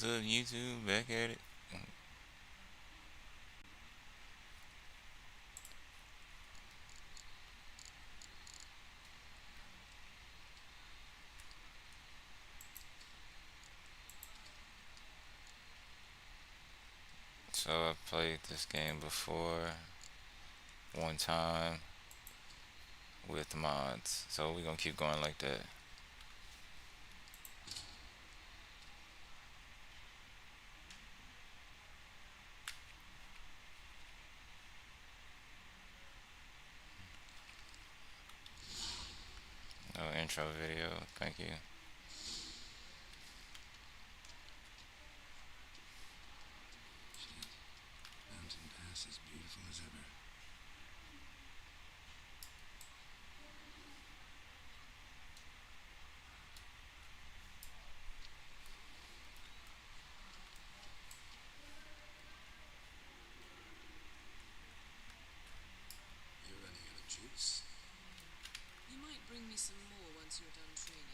What's up, YouTube? Back at it. So I played this game before one time with mods. So we gonna keep going like that. No intro video. Thank you. Mountain Pass as beautiful as ever. You're running out of juice. You might bring me some more once you're done training.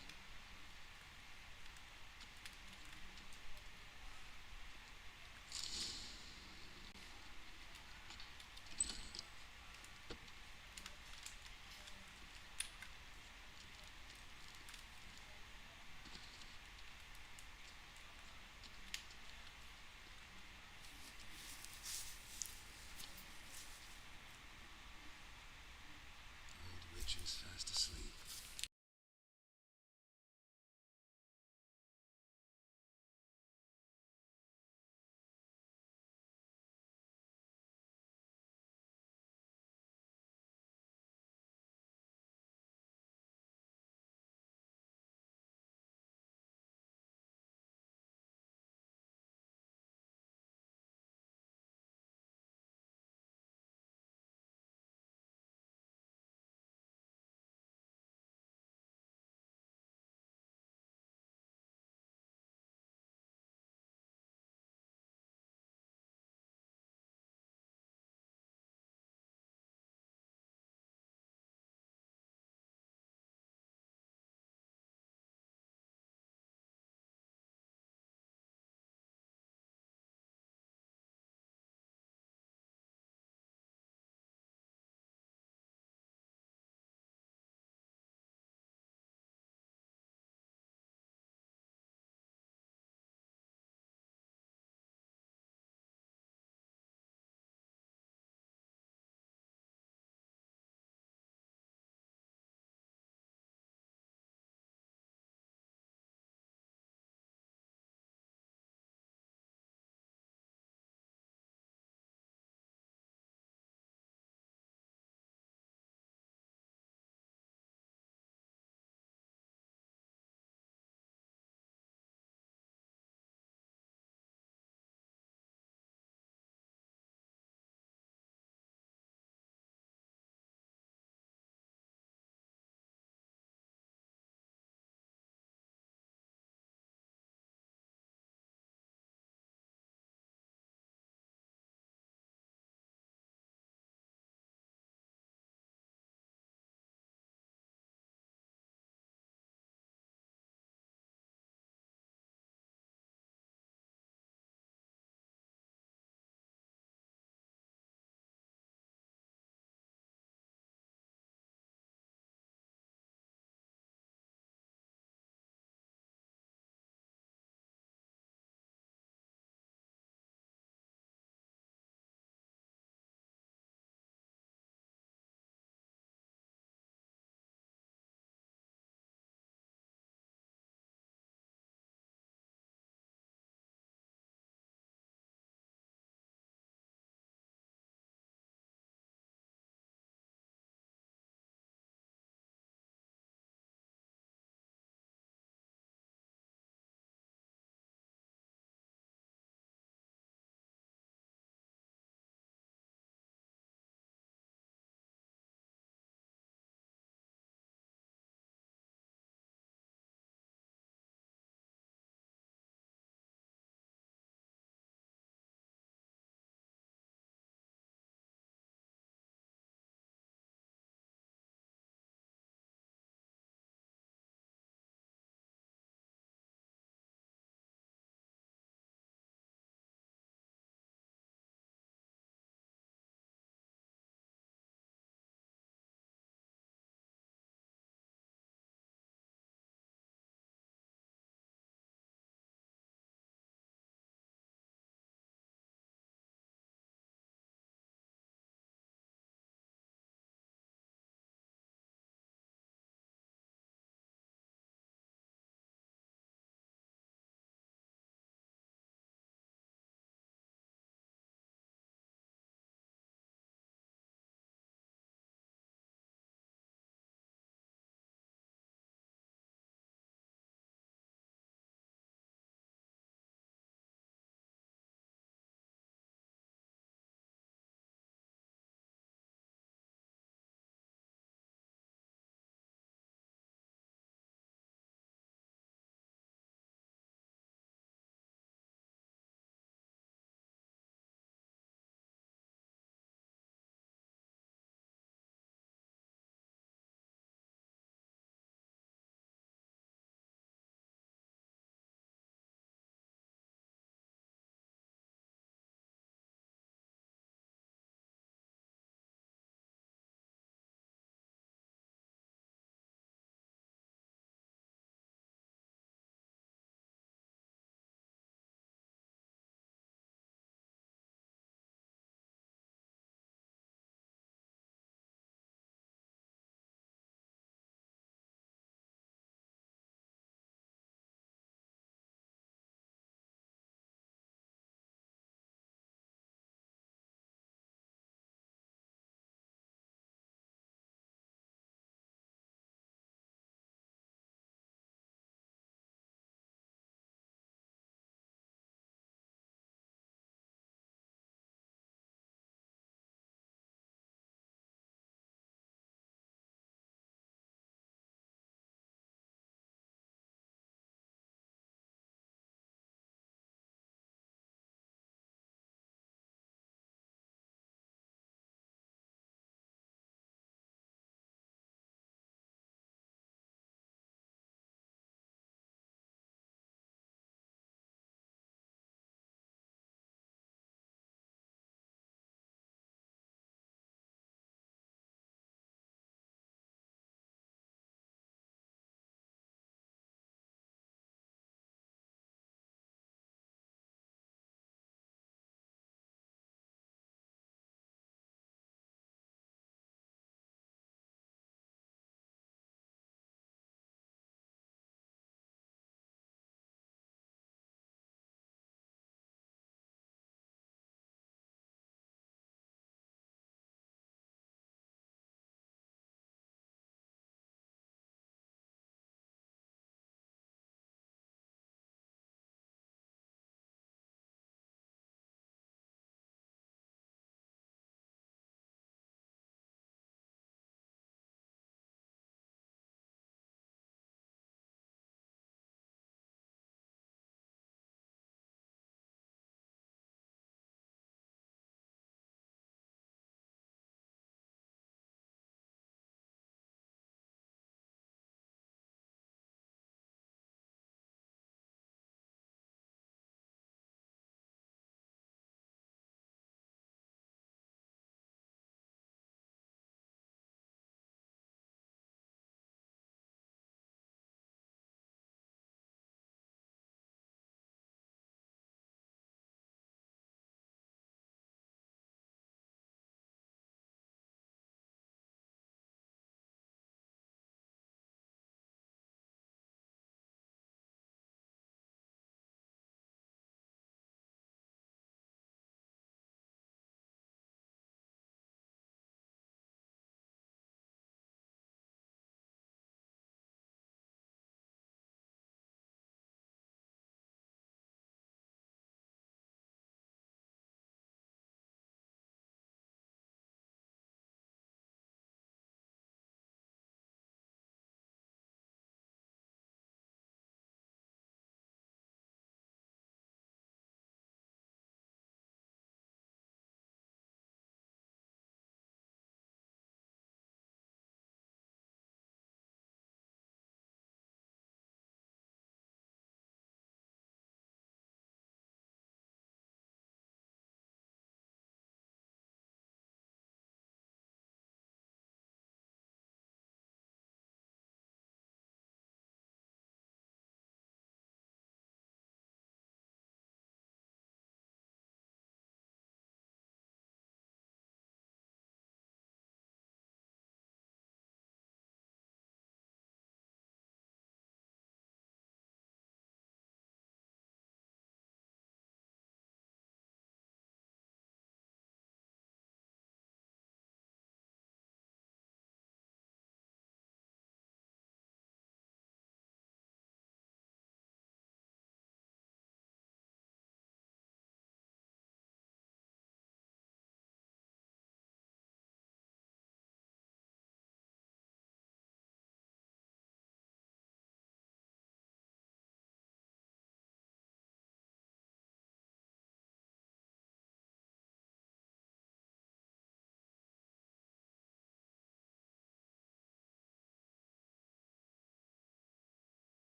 Old witch is fast asleep.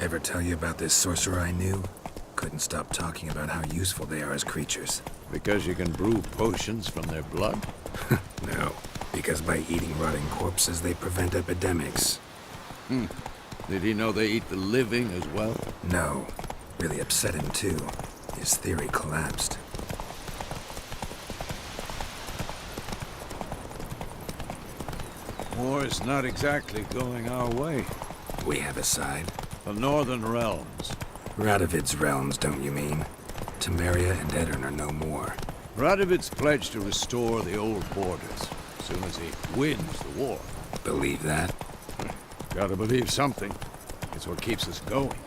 Ever tell you about this sorcerer I knew? Couldn't stop talking about how useful they are as creatures. Because you can brew potions from their blood? No, because by eating rotting corpses, they prevent epidemics. Did he know they eat the living as well? No. Really upset him, too. His theory collapsed. War's not exactly going our way. We have a side. The Northern Realms. Radovid's realms, don't you mean? Temeria and Edirn are no more. Radovid's pledged to restore the old borders as soon as he wins the war. Believe that? Gotta believe something. It's what keeps us going.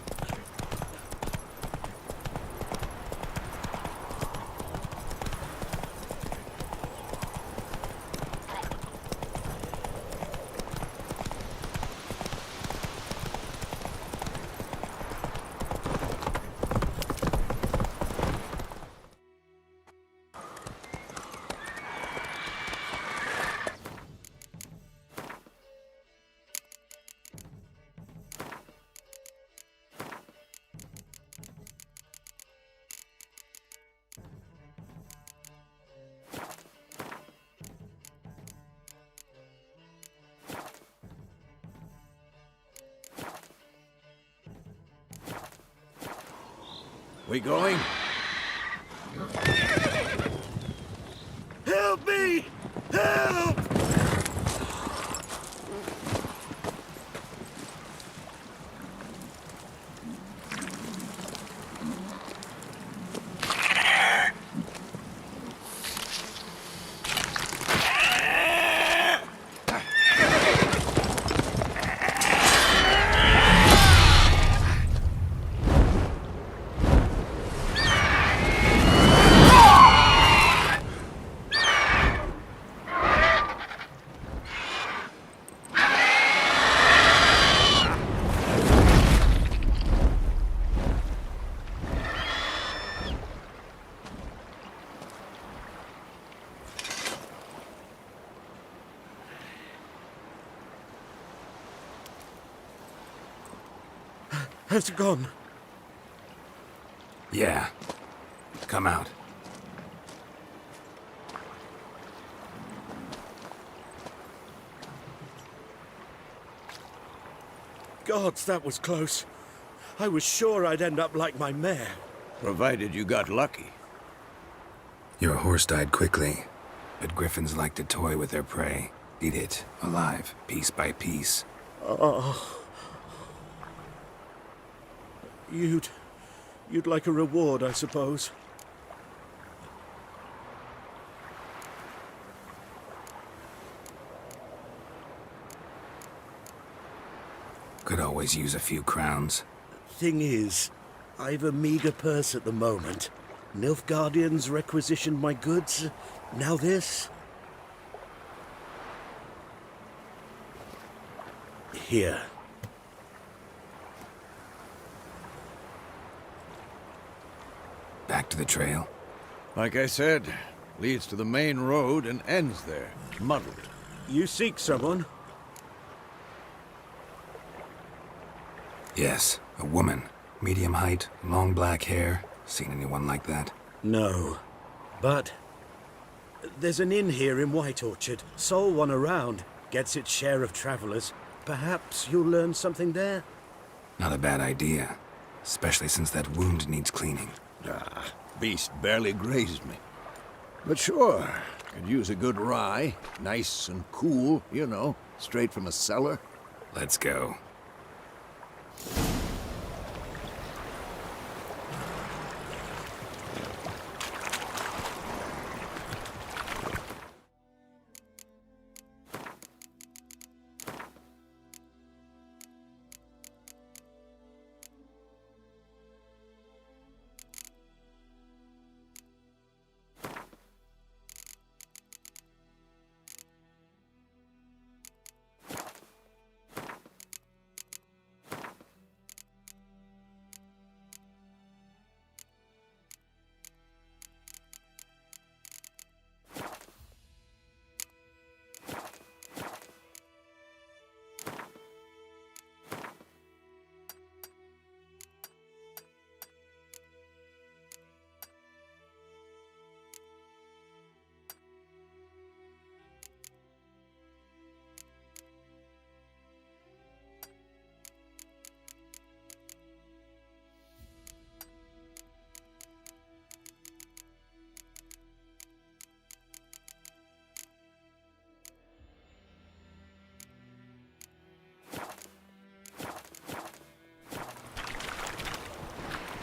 We going? Help me! Help! Has it gone? Yeah. Come out. Gods, that was close. I was sure I'd end up like my mare. Provided you got lucky. Your horse died quickly, but griffins like to toy with their prey. Eat it, alive, piece by piece. Oh. You'd like a reward, I suppose. Could always use a few crowns. Thing is, I've a meager purse at the moment. Nilfgaardians requisitioned my goods. Now this. Here. Back to the trail. Like I said, leads to the main road and ends there, muddled. You seek someone? Yes, a woman. Medium height, long black hair. Seen anyone like that? No. But there's an inn here in White Orchard. Sole one around. Gets its share of travelers. Perhaps you'll learn something there? Not a bad idea. Especially since that wound needs cleaning. Beast barely grazed me. But sure, could use a good rye. Nice and cool, you know, straight from a cellar. Let's go.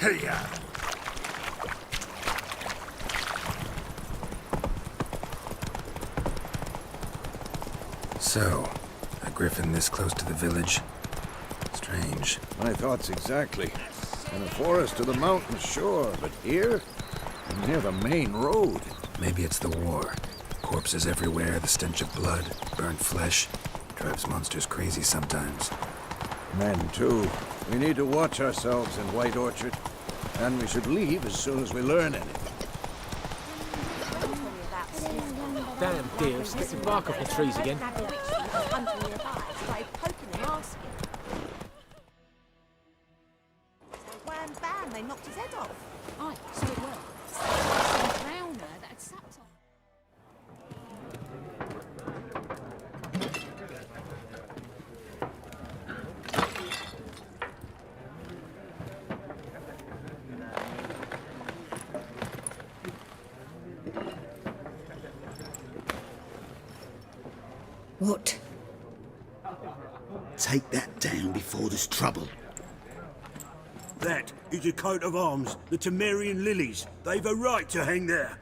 Hey-ya! So, a griffin this close to the village? Strange. My thoughts exactly. In the forest or the mountains, sure, but here? Near the main road. Maybe it's the war. Corpses everywhere, the stench of blood, burnt flesh. Drives monsters crazy sometimes. Men, too. We need to watch ourselves in White Orchard. And we should leave as soon as we learn anything. Damn deer, stick the bark off the trees again. Wham bam, they knocked his head off. Aye, so it will. Some drowner that had sapped on. What? Take that down before there's trouble. That is a coat of arms, the Temerian lilies. They've a right to hang there.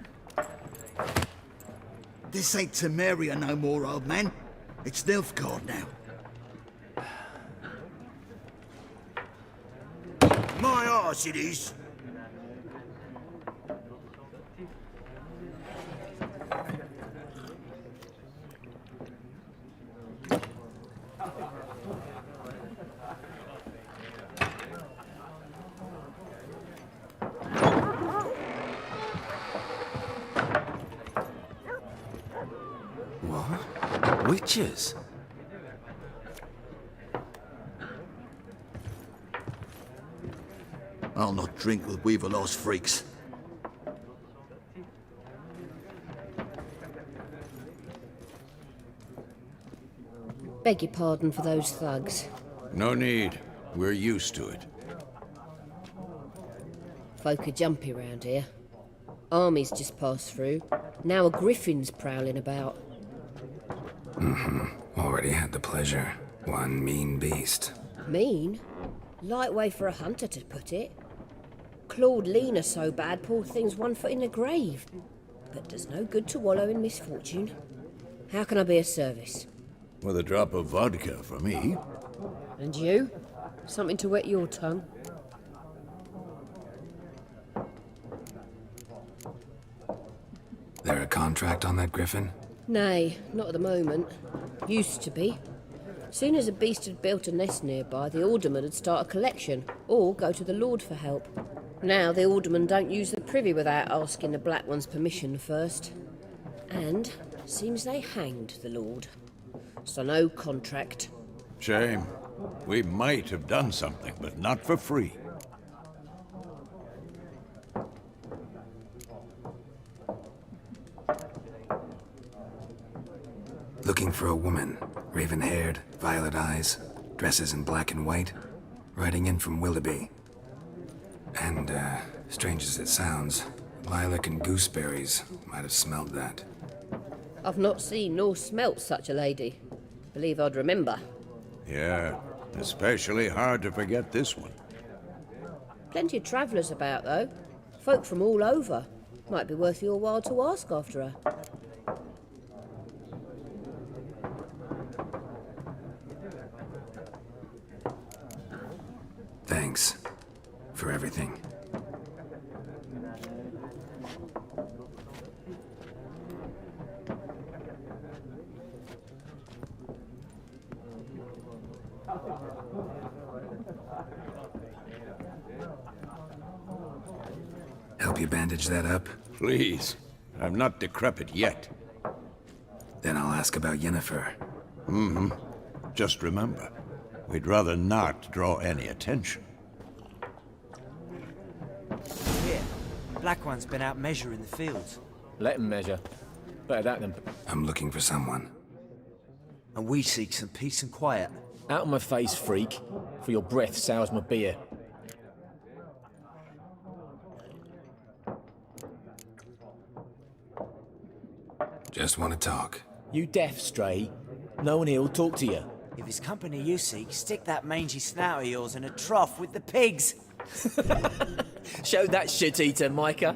This ain't Temeria no more, old man. It's Nilfgaard now. My arse it is. What? Witches? I'll not drink with Weaverlaw's freaks. Beg your pardon for those thugs. No need. We're used to it. Folk are jumpy round here. Armies just passed through. Now a griffin's prowling about. Already had the pleasure. One mean beast. Mean? Light way for a hunter to put it. Clawed Lena so bad, poor thing's 1 foot in the grave. But does no good to wallow in misfortune. How can I be of service? With a drop of vodka for me. And you? Something to wet your tongue? There a contract on that griffin? Nay, not at the moment. Used to be. Soon as a beast had built a nest nearby, the alderman would start a collection, or go to the Lord for help. Now the alderman don't use the privy without asking the Black One's permission first. And seems they hanged the Lord. So no contract. Shame. We might have done something, but not for free. Looking for a woman. Raven-haired, violet eyes, dresses in black and white. Riding in from Willoughby. And, strange as it sounds, lilac and gooseberries might have smelled that. I've not seen nor smelt such a lady. Believe I'd remember. Yeah, especially hard to forget this one. Plenty of travellers about, though. Folk from all over. Might be worth your while to ask after her. Thanks. For everything. Help you bandage that up? Please. I'm not decrepit yet. Then I'll ask about Yennefer. Just remember, we'd rather not draw any attention. Here, Black One's been out measuring the fields. Let 'em measure. Better that than... I'm looking for someone. And we seek some peace and quiet. Out of my face, freak. For your breath sours my beer. Just want to talk. You deaf, Stray? No one here'll talk to you. If it's company you seek, stick that mangy snout of yours in a trough with the pigs. Show that shit-eater, Micah.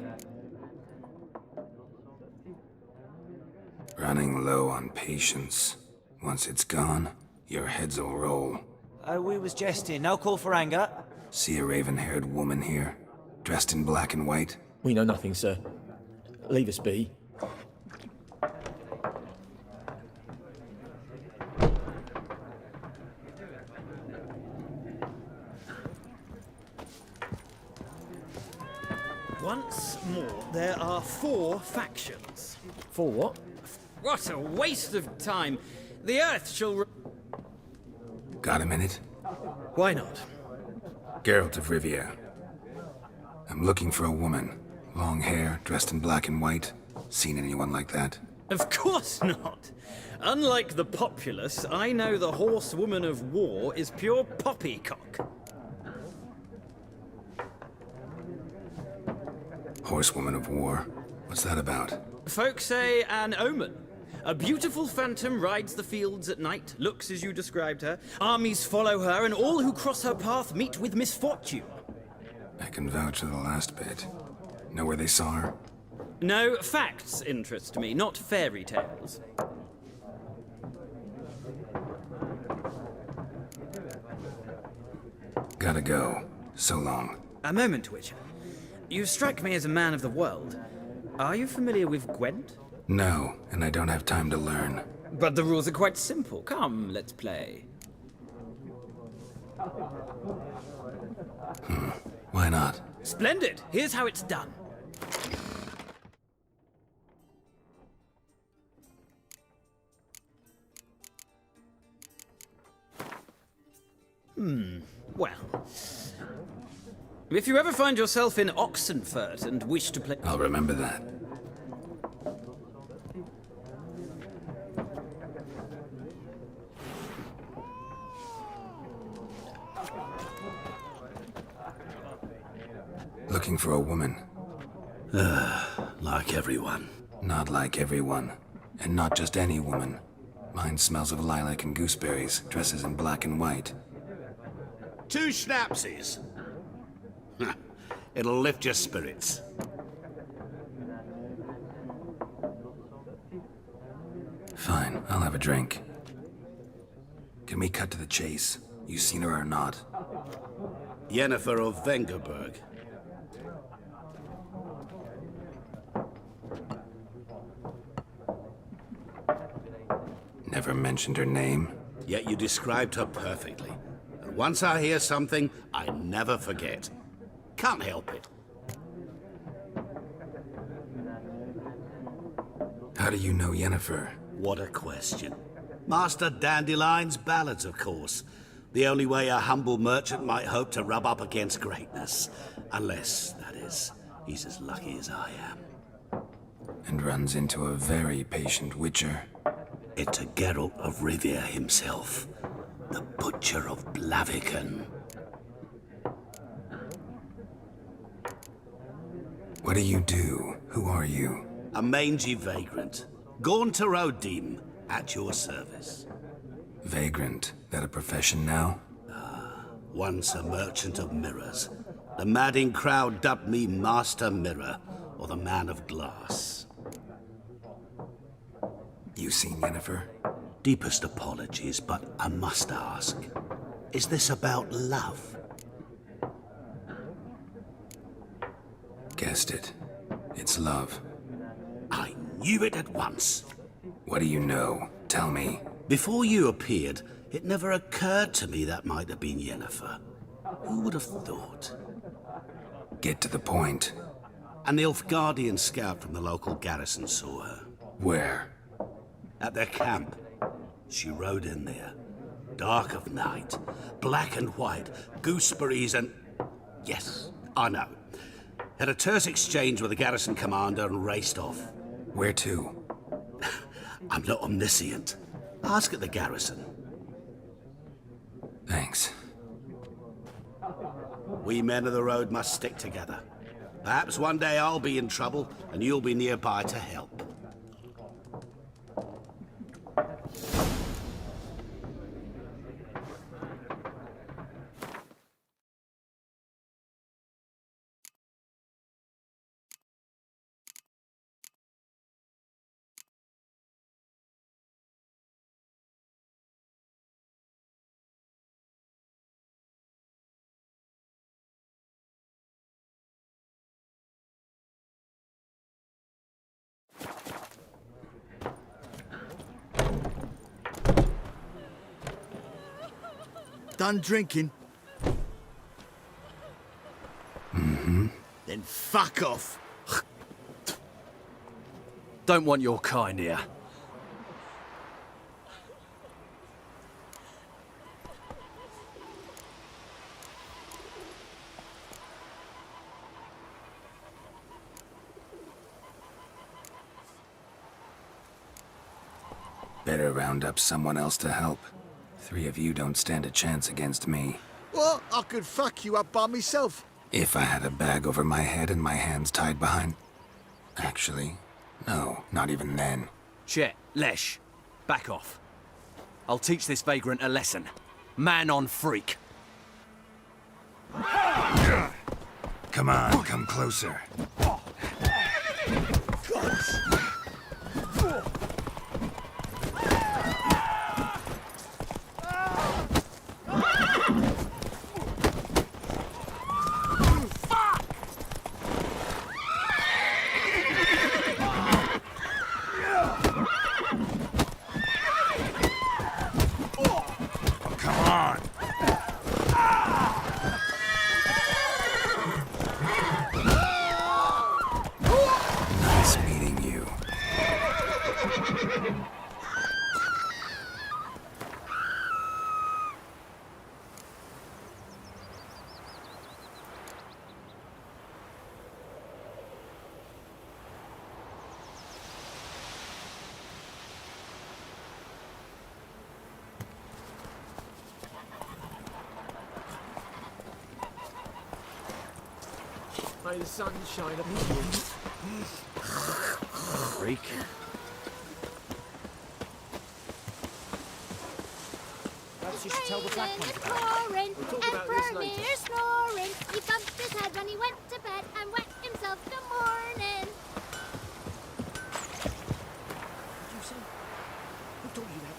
Running low on patience. Once it's gone, your heads'll roll. Oh, we was jesting. No call for anger. See a raven-haired woman here, dressed in black and white? We know nothing, sir. Leave us be. Once more, there are 4 factions. For what? What a waste of time. The Earth shall... Got a minute? Why not? Geralt of Rivia. I'm looking for a woman. Long hair, dressed in black and white. Seen anyone like that? Of course not. Unlike the populace, I know the horsewoman of war is pure poppycock. Horsewoman of War? What's that about? Folk say an omen. A beautiful phantom rides the fields at night, looks as you described her. Armies follow her, and all who cross her path meet with misfortune. I can vouch for the last bit. Know where they saw her? No, facts interest me, not fairy tales. Gotta go. So long. A moment, Witcher. You strike me as a man of the world. Are you familiar with Gwent? No, and I don't have time to learn. But the rules are quite simple. Come, let's play. Why not? Splendid! Here's how it's done. Well... If you ever find yourself in Oxenfurt and wish to play... I'll remember that. Looking for a woman. Like everyone. Not like everyone. And not just any woman. Mine smells of lilac and gooseberries, dresses in black and white. 2 schnapsies. It'll lift your spirits. Fine, I'll have a drink. Can we cut to the chase? You seen her or not? Yennefer of Vengerberg. Never mentioned her name? Yet you described her perfectly. And once I hear something, I never forget. Can't help it. How do you know Yennefer? What a question. Master Dandelion's ballads, of course. The only way a humble merchant might hope to rub up against greatness. Unless, that is, he's as lucky as I am. And runs into a very patient witcher. It's a Geralt of Rivia himself. The Butcher of Blaviken. What do you do? Who are you? A mangy vagrant. Gaunter Odim, at your service. Vagrant. That a profession now? Once a merchant of mirrors. The madding crowd dubbed me Master Mirror, or the Man of Glass. You seen Yennefer? Deepest apologies, but I must ask. Is this about love? Guessed it. It's love. I knew it at once. What do you know? Tell me. Before you appeared, it never occurred to me that might have been Yennefer. Who would have thought? Get to the point. An Nilfgaardian scout from the local garrison saw her. Where? At their camp. She rode in there. Dark of night. Black and white. Gooseberries and... Yes, I know. Had a terse exchange with the garrison commander and raced off. Where to? I'm not omniscient. Ask at the garrison. Thanks. We men of the road must stick together. Perhaps one day I'll be in trouble and you'll be nearby to help. Done drinking? Mm-hmm. Then fuck off. Don't want your kind here. Better round up someone else to help. 3 of you don't stand a chance against me. What? I could fuck you up by myself. If I had a bag over my head and my hands tied behind... Actually, no, not even then. Chet, Lesh, back off. I'll teach this vagrant a lesson. Man on freak. Come on, come closer. Nice meeting you. May the sun shine upon you. Freak. Perhaps you should tell the black ones about it. Snoring, We'll talk about this later. snoring. He bumped his head when he went to bed and wet himself till morning. What did you say? Who told you that?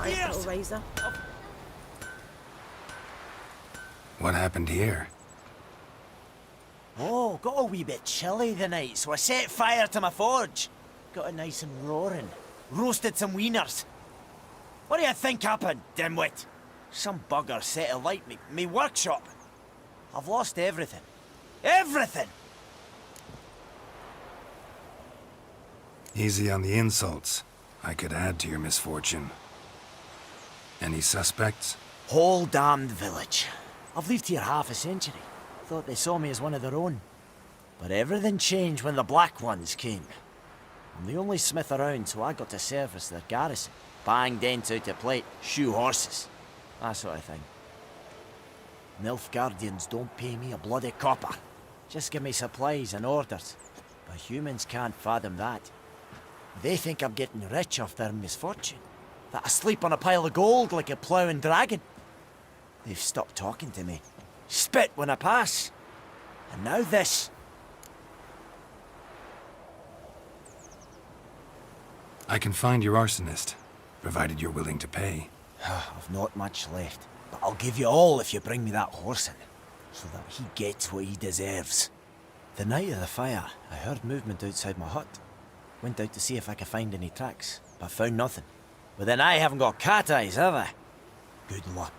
Little razor. What happened here? Oh, got a wee bit chilly the night, so I set fire to my forge. Got it nice and roaring. Roasted some wieners. What do you think happened, dimwit? Some bugger set alight me workshop. I've lost everything. Everything! Easy on the insults. I could add to your misfortune. Any suspects? Whole damned village. I've lived here half a century. Thought they saw me as one of their own. But everything changed when the Black Ones came. I'm the only smith around, so I got to service their garrison. Bang dents out of plate, shoe horses. That sort of thing. Nilfgaardians don't pay me a bloody copper. Just give me supplies and orders. But humans can't fathom that. They think I'm getting rich off their misfortune. That I sleep on a pile of gold like a ploughing dragon. They've stopped talking to me. Spit when I pass. And now this. I can find your arsonist, provided you're willing to pay. I've not much left, but I'll give you all if you bring me that horse in, so that he gets what he deserves. The night of the fire, I heard movement outside my hut. Went out to see if I could find any tracks, but found nothing. But then I haven't got cat eyes, have I? Good luck.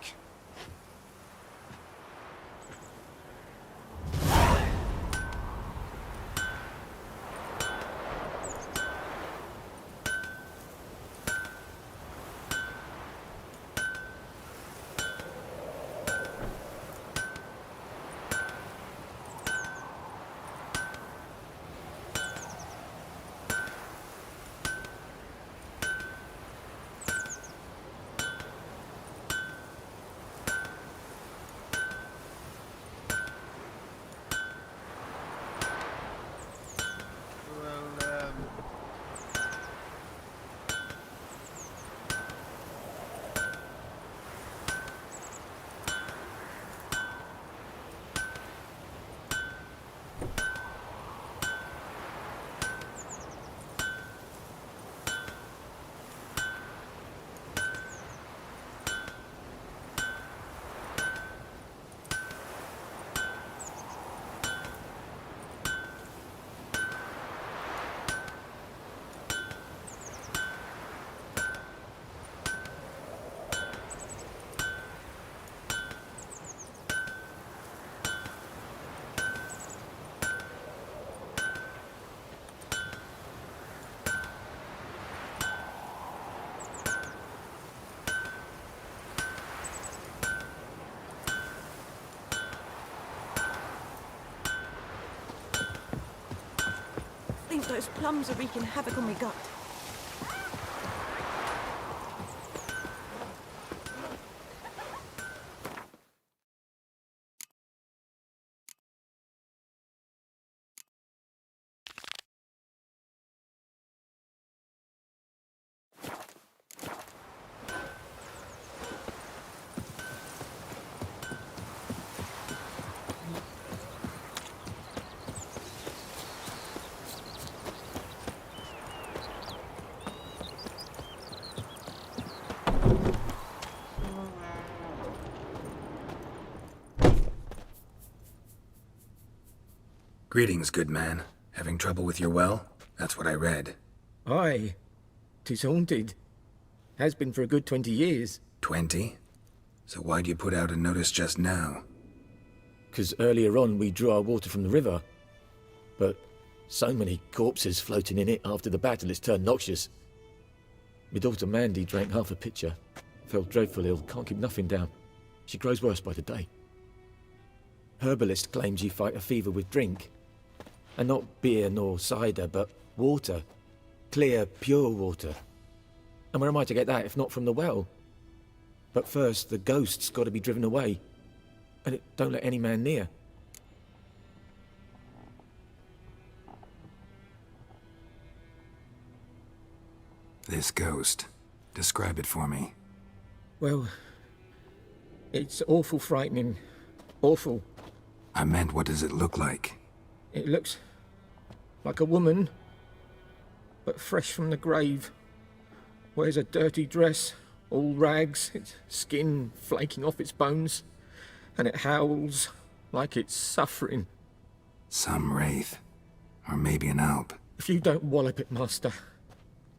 Those plums are wreaking havoc on my gut. Greetings, good man. Having trouble with your well? That's what I read. Aye. 'Tis haunted. Has been for a good 20 years. 20? So why'd you put out a notice just now? 'Cause earlier on we drew our water from the river. But so many corpses floating in it after the battle it's turned noxious. My daughter Mandy drank half a pitcher. Fell dreadful ill, can't keep nothing down. She grows worse by the day. Herbalist claims you fight a fever with drink. And not beer nor cider, but water. Clear, pure water. And where am I to get that if not from the well? But first, the ghost's got to be driven away. And it don't let any man near. This ghost. Describe it for me. Well, it's awful frightening. Awful. I meant, what does it look like? It looks like a woman, but fresh from the grave. Wears a dirty dress, all rags, its skin flaking off its bones, and it howls like it's suffering. Some wraith. Or maybe an alp. If you don't wallop it, Master,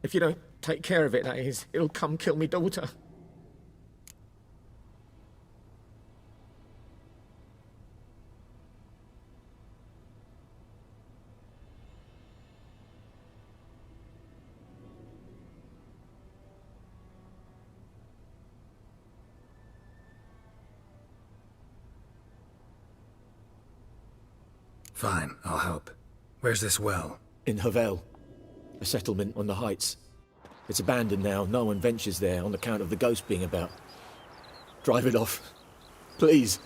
if you don't take care of it, that is, it'll come kill me daughter. Fine, I'll help. Where's this well? In Havel, a settlement on the heights. It's abandoned now, no one ventures there on account of the ghost being about. Drive it off, please.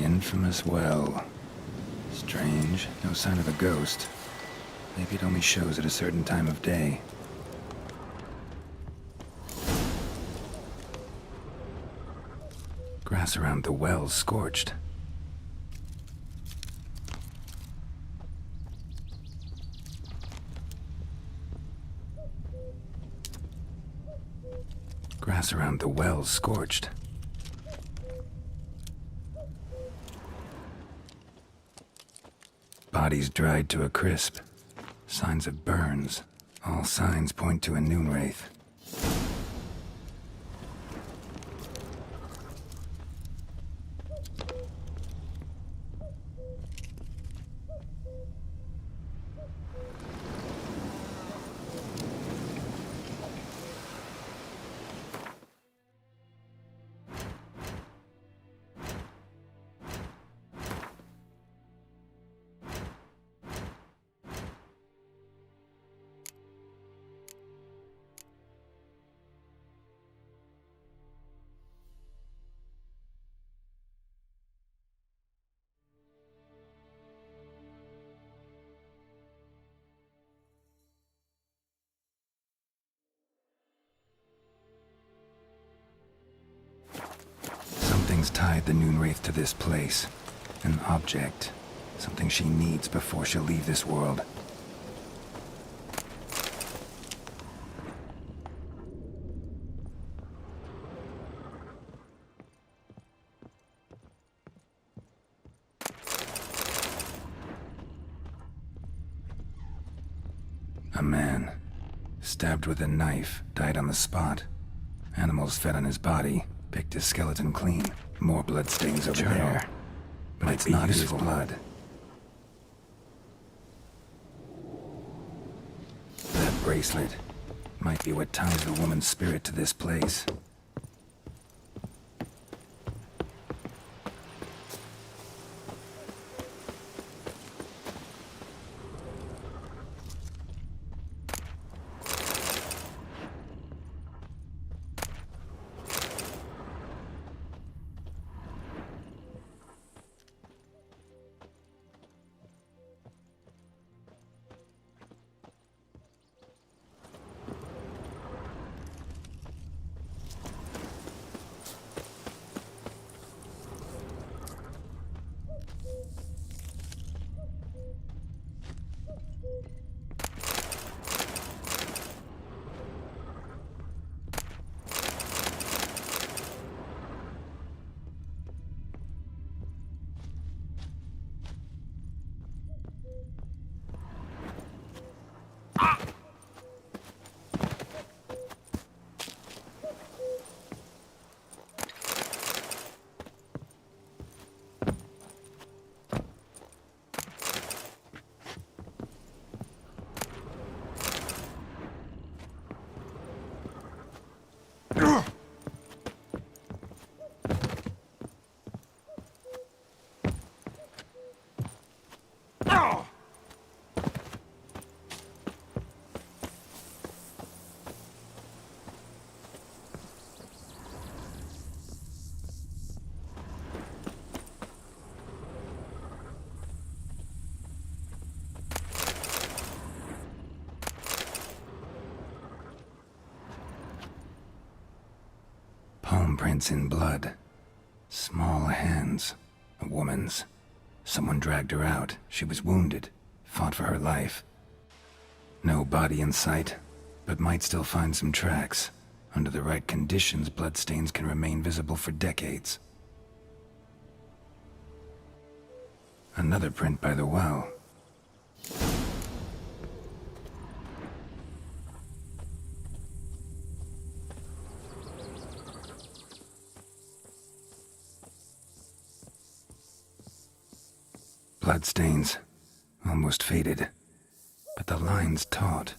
Infamous well. Strange, no sign of a ghost. Maybe it only shows at a certain time of day. Grass around the well's scorched. Grass around the well's scorched. Bodies dried to a crisp. Signs of burns. All signs point to a noon wraith. Something's tied the Noonwraith to this place. An object. Something she needs before she'll leave this world. A man, stabbed with a knife, died on the spot. Animals fed on his body, picked his skeleton clean. More bloodstains over there. But it's not his blood. That bracelet might be what ties the woman's spirit to this place. Palm prints in blood. Small hands. A woman's. Someone dragged her out. She was wounded. Fought for her life. No body in sight, but might still find some tracks. Under the right conditions, bloodstains can remain visible for decades. Another print by the well. Bloodstains, almost faded, but the line's taut.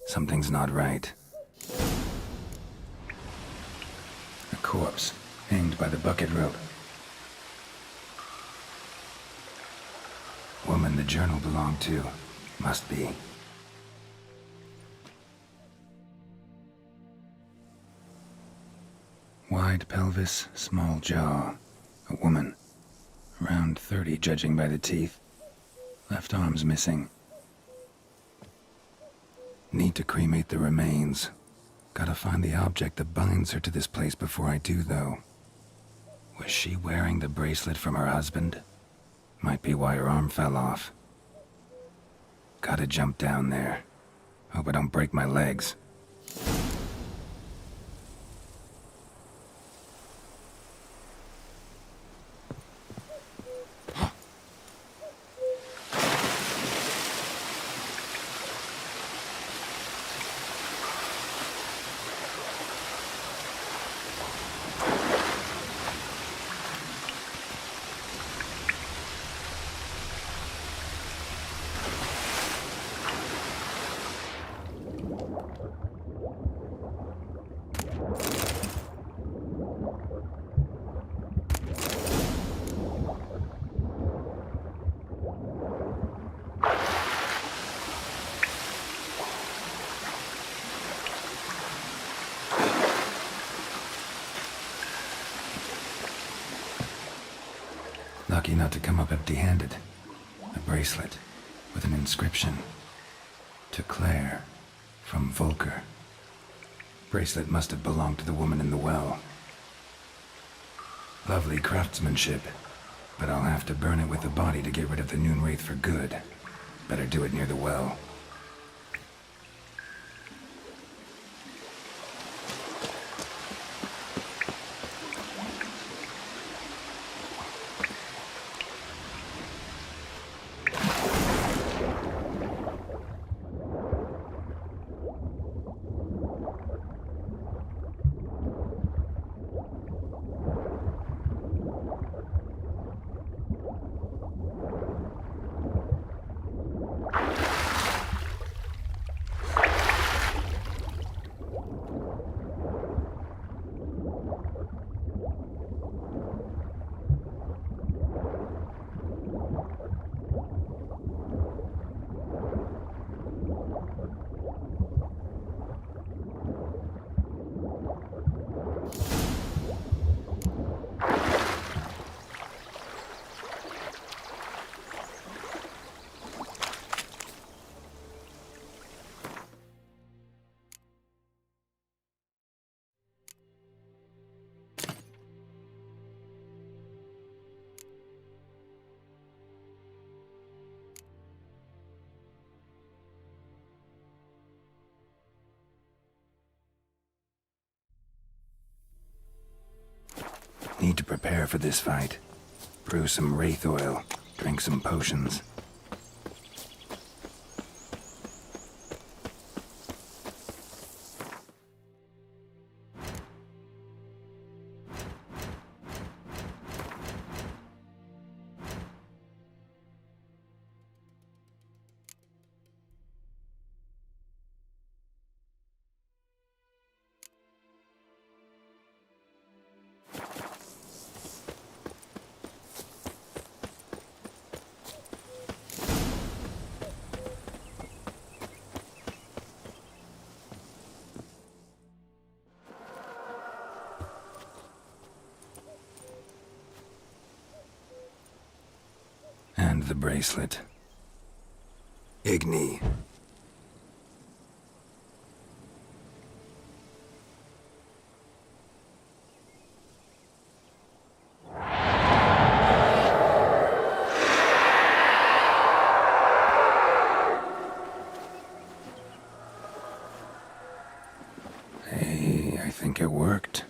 Something's not right. A corpse, hanged by the bucket rope. Woman the journal belonged to, must be. Wide pelvis, small jaw. A woman. Around 30, judging by the teeth. Left arm's missing. Need to cremate the remains. Gotta find the object that binds her to this place before I do, though. Was she wearing the bracelet from her husband? Might be why her arm fell off. Gotta jump down there. Hope I don't break my legs. Lucky not to come up empty-handed. A bracelet with an inscription. To Claire, from Volker. Bracelet must have belonged to the woman in the well. Lovely craftsmanship. But I'll have to burn it with the body to get rid of the Noon Wraith for good. Better do it near the well. Need to prepare for this fight. Brew some wraith oil, drink some potions. And the bracelet. Igni. Hey, I think it worked.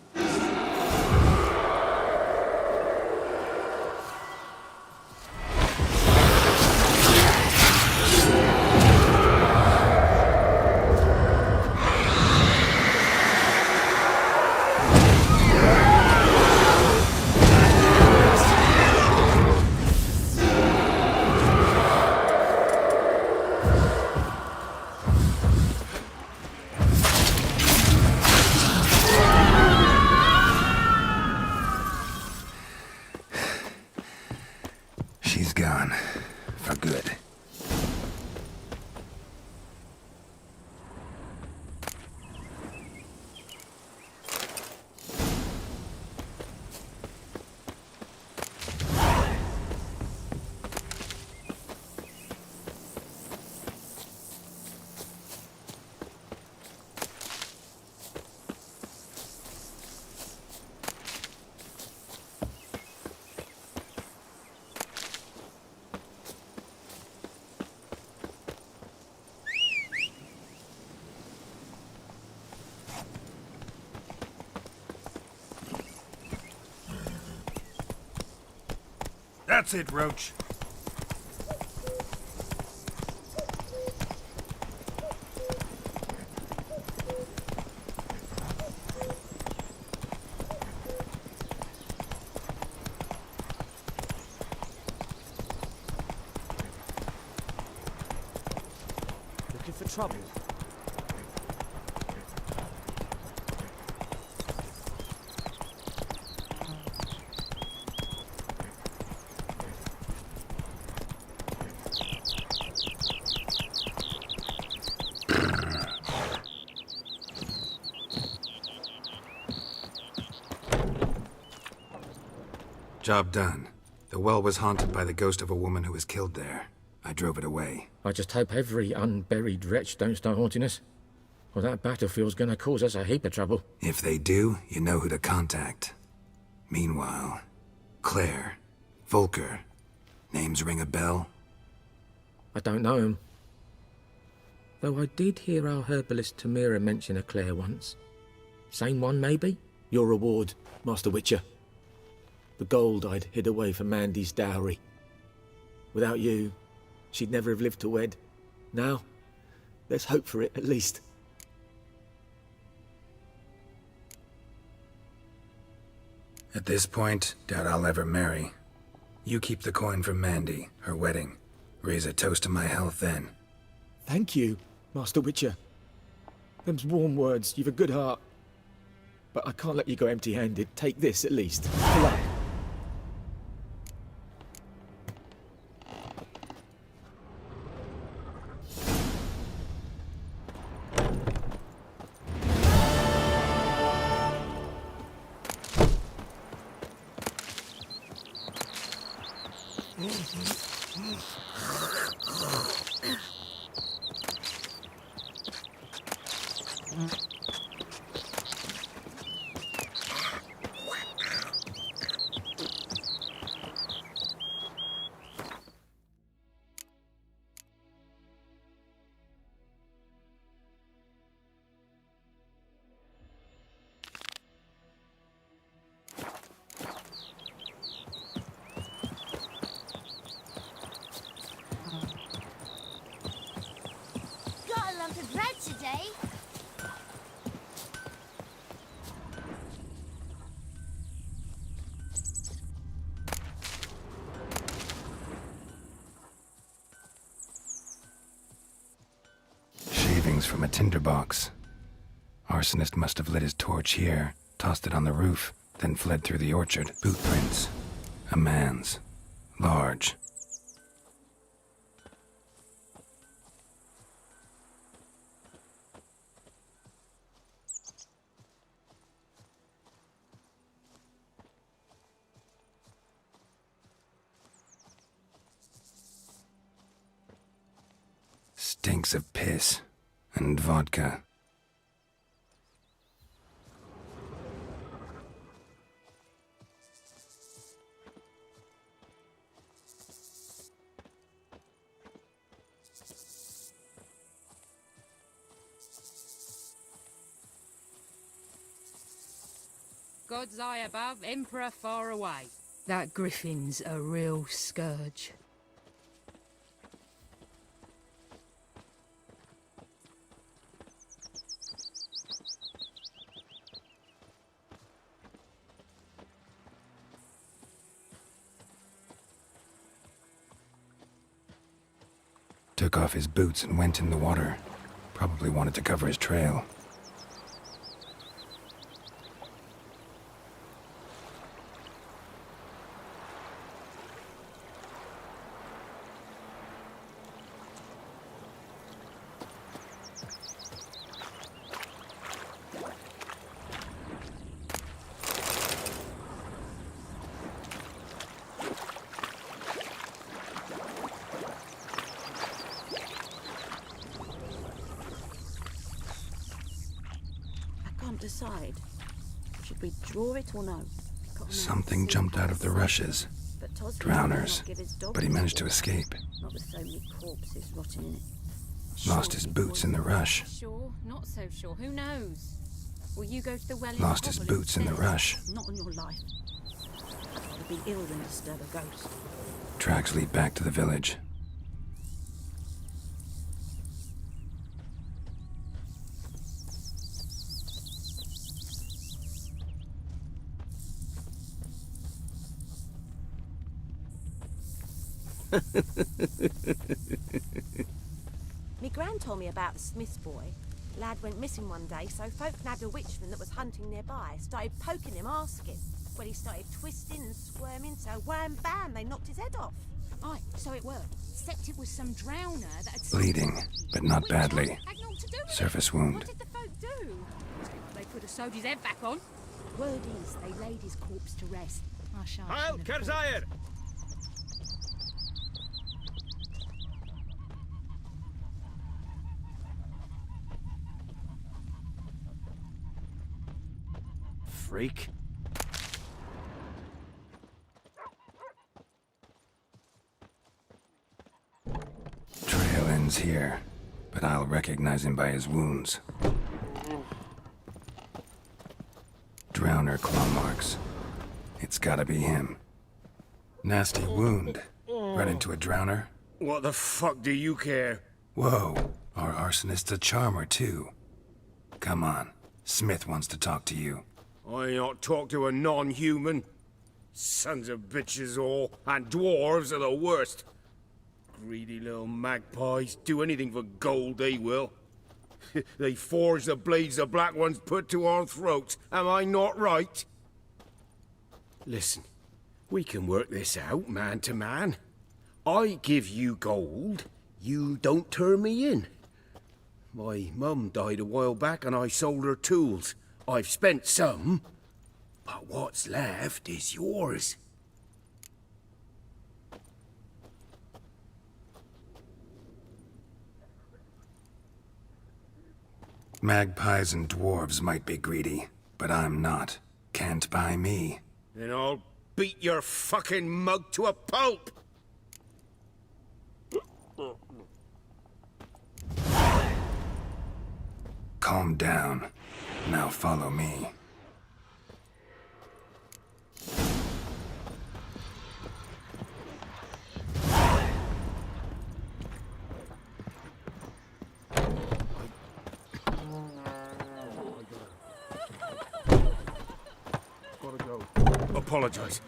She's gone. For good. That's it, Roach. Looking for trouble? Job done. The well was haunted by the ghost of a woman who was killed there. I drove it away. I just hope every unburied wretch don't start haunting us. Well, that battlefield's gonna cause us a heap of trouble. If they do, you know who to contact. Meanwhile, Claire, Volker, names ring a bell? I don't know him. Though I did hear our herbalist Tamira mention a Claire once. Same one, maybe? Your reward, Master Witcher. The gold I'd hid away for Mandy's dowry. Without you, she'd never have lived to wed. Now, there's hope for it, at least. At this point, doubt I'll ever marry. You keep the coin from Mandy, her wedding. Raise a toast to my health then. Thank you, Master Witcher. Them's warm words, you've a good heart. But I can't let you go empty-handed. Take this, at least. Good luck. Got a lump of bread today. Shavings from a tinderbox. Arsonist must have lit his torch here, tossed it on the roof, then fled through the orchard. Boot prints. A man's. Large. Stinks of piss and vodka. God's eye above, Emperor far away. That griffin's a real scourge. Took off his boots and went in the water. Probably wanted to cover his trail. Decide. Should we draw it or no? Something jumped out of the rushes. Drowners. But he managed to escape. Not with so many corpses rotting in it. Lost his boots in the rush. Sure, not so sure. Who knows? Will you go to the well? Lost his boots in the rush. Not on your life. I'd rather be ill than disturb a ghost. Tracks lead back to the village. Me gran told me about the Smith's boy. Lad went missing one day, so folk nabbed a witchman that was hunting nearby. Started poking him, asking. Well, he started twisting and squirming, so wham bam, they knocked his head off. Aye, so it worked. Except it was some drowner that had... Bleeding, but not badly. Had naught to do with Surface it. wound. What did the folk do? They could have sewed his head back on. Word is, they laid his corpse to rest. I shan't. Heil Kerzire! Freak. one's here, but I'll recognize him by his wounds. Drowner claw marks. It's gotta be him. Nasty wound. Run into a drowner? What the fuck do you care? Whoa, our arsonist's a charmer too. Come on, Smith wants to talk to you. I not talk to a non-human. Sons of bitches all, and dwarves are the worst. Greedy little magpies, do anything for gold, they will. They forge the blades the Black Ones put to our throats, am I not right? Listen, we can work this out, man to man. I give you gold, you don't turn me in. My mum died a while back and I sold her tools. I've spent some, but what's left is yours. Magpies and dwarves might be greedy, but I'm not. Can't buy me. Then I'll beat your fucking mug to a pulp! Calm down. Now follow me. Gotta go. Apologize.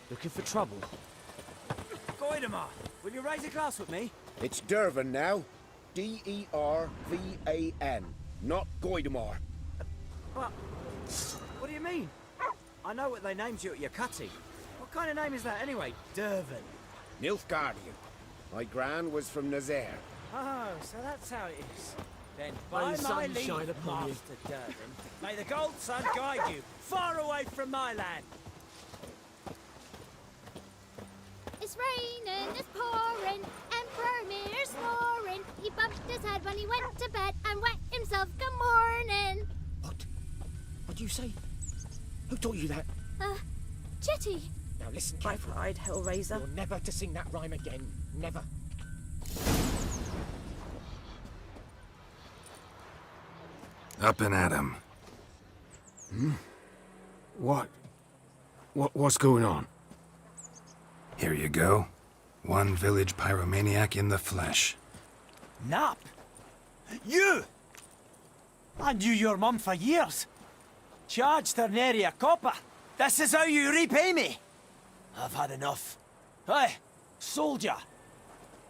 Looking for trouble? Goidemar, will you raise a glass with me? It's Dervan now. D-E-R-V-A-N, not Goidemar. But, what do you mean? I know what they named you at your cutting. What kind of name is that anyway? Dervan. Nilfgaardian. My gran was from Nazaire. Oh, so that's how it is. Then May by the my sun leave, shine upon you. Master Dervan, may the gold sun guide you far away from my land. It's raining, it's pouring, Emperor Mir's snoring. He bumped his head when he went to bed and wet himself. Good morning. What do you say? Who taught you that? Chitty. Now listen carefully. I'd Hellraiser. You're never to sing that rhyme again. Never. Up and at him. What's going on? Here you go. One village pyromaniac in the flesh. Nap? You! I knew your mum for years. Charged her nary a copper. This is how you repay me. I've had enough. Hey, soldier.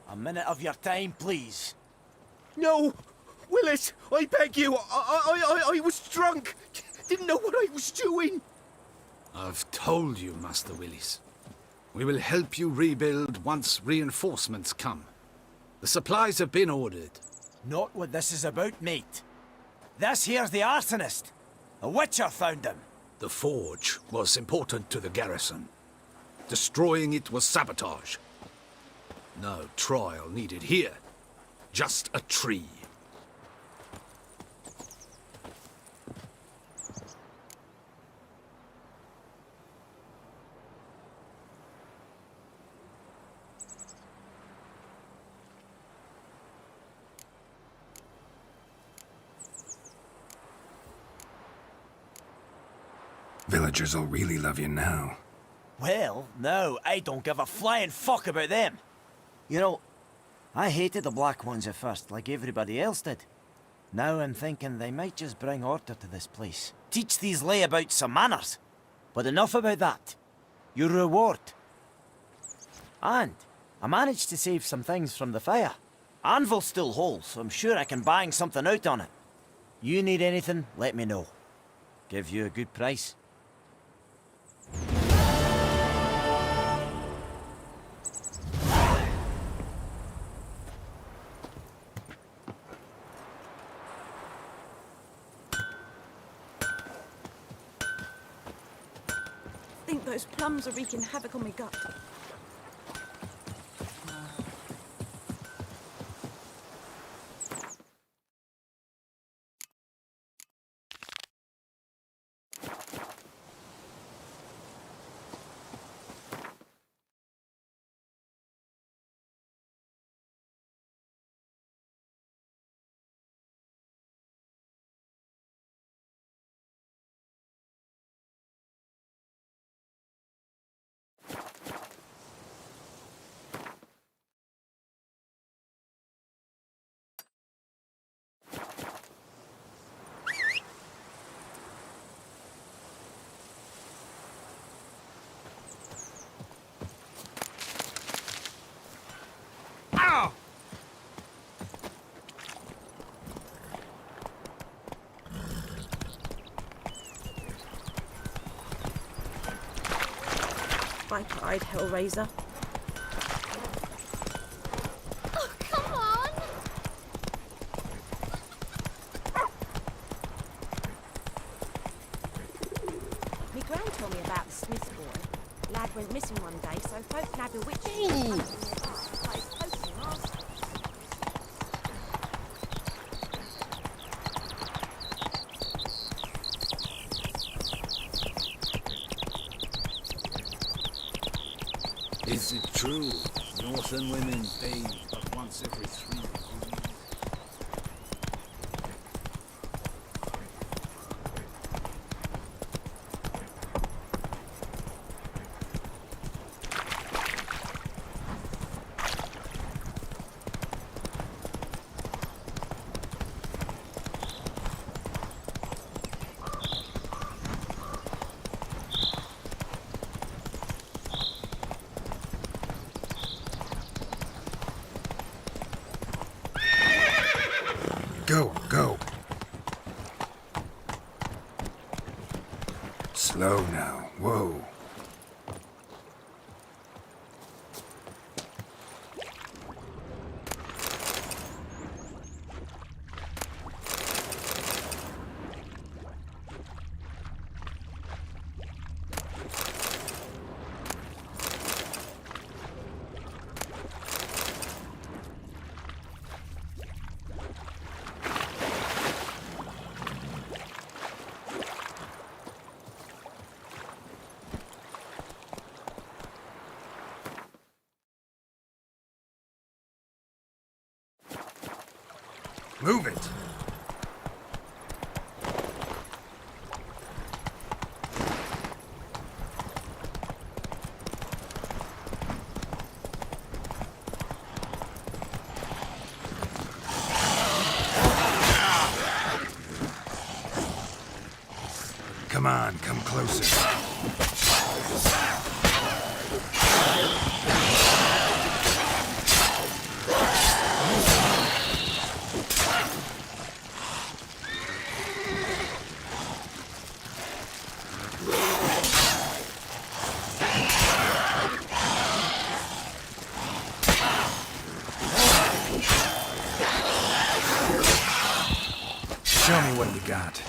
A minute of your time, please. No! Willis, I beg you, I was drunk. Didn't know what I was doing. I've told you, Master Willis. We will help you rebuild once reinforcements come. The supplies have been ordered. Not what this is about, mate. This here's the arsonist. A witcher found him. The forge was important to the garrison. Destroying it was sabotage. No trial needed here. Just a tree. Villagers will really love you now. Well, no, I don't give a flying fuck about them. You know, I hated the Black Ones at first, like everybody else did. Now I'm thinking they might just bring order to this place. Teach these layabouts some manners. But enough about that. Your reward. And I managed to save some things from the fire. Anvil's still whole, so I'm sure I can bang something out on it. You need anything, let me know. Give you a good price. I think those plums are wreaking havoc on my gut. viper-eyed hellraiser. Oh, come on! Me gran told me about the Smiths boy. Lad went missing one day, so folk nabbed a witch. Started poking him asking. Is it true? Northern women bathe but once every 3 years. Go, go. Slow now. Whoa. Move it! Come on, come closer. Show me what you got.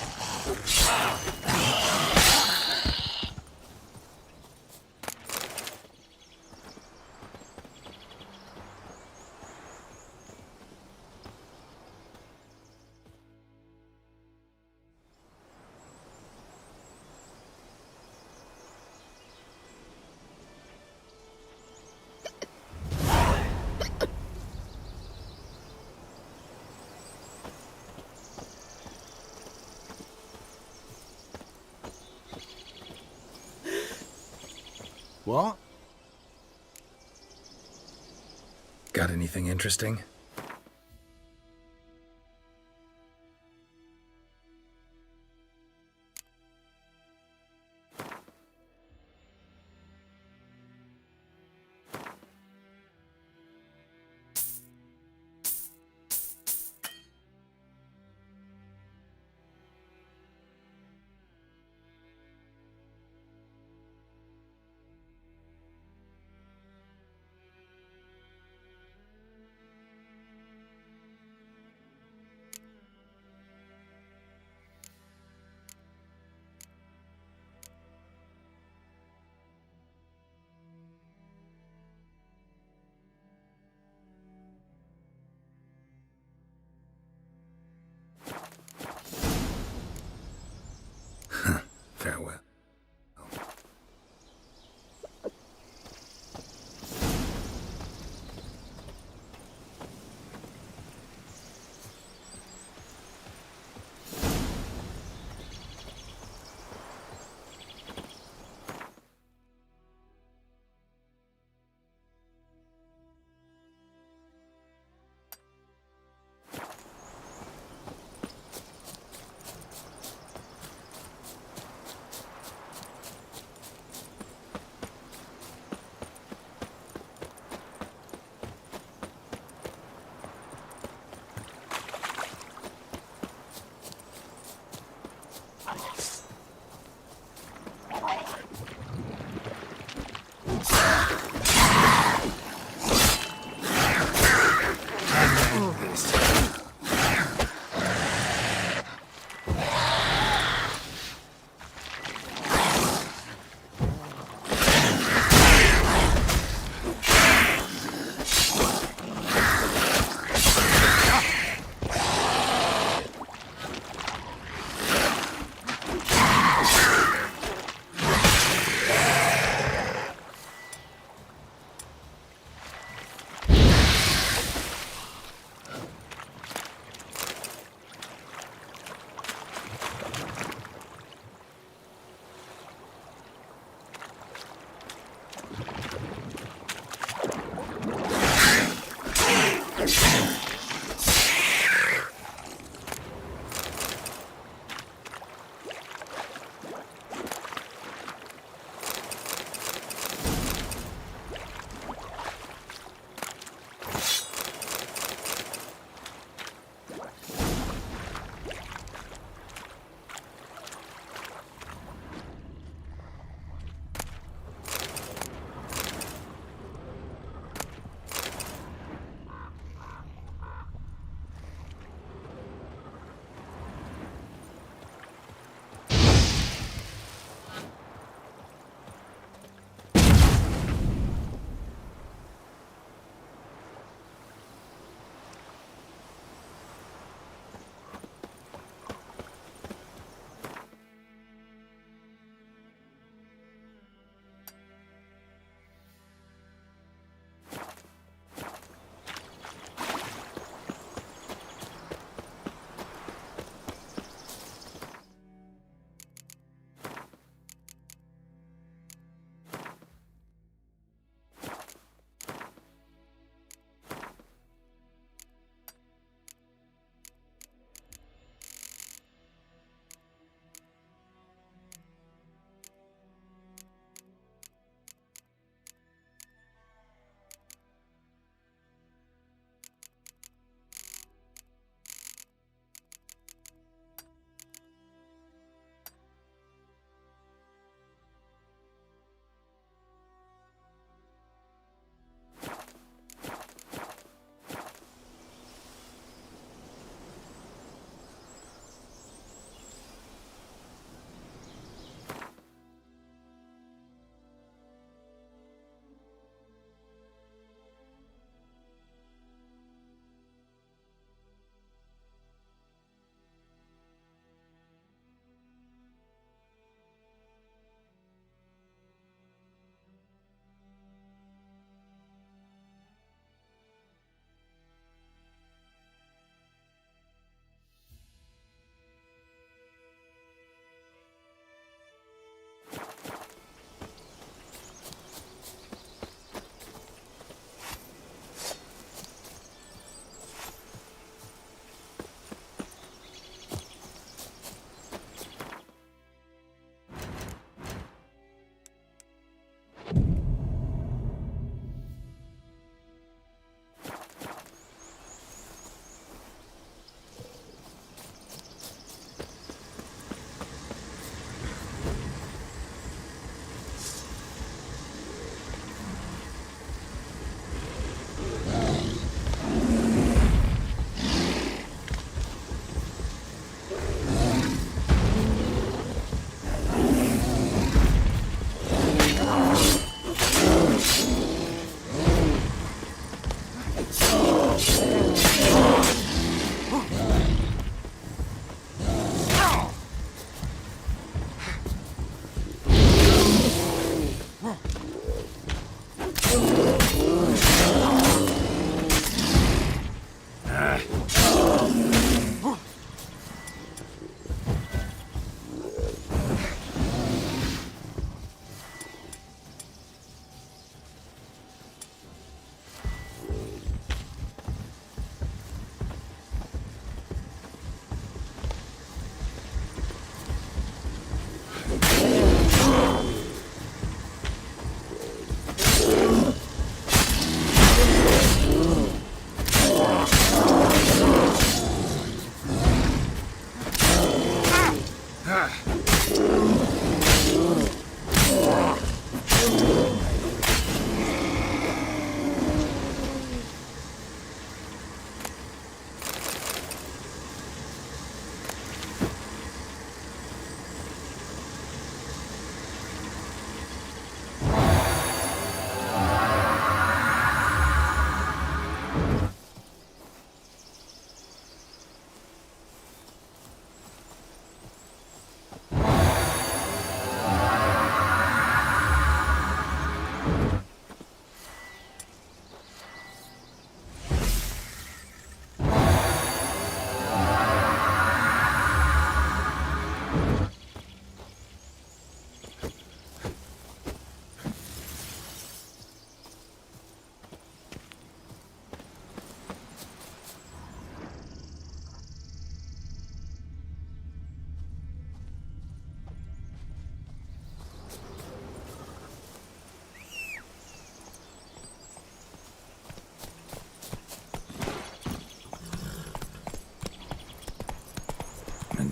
What? Got anything interesting?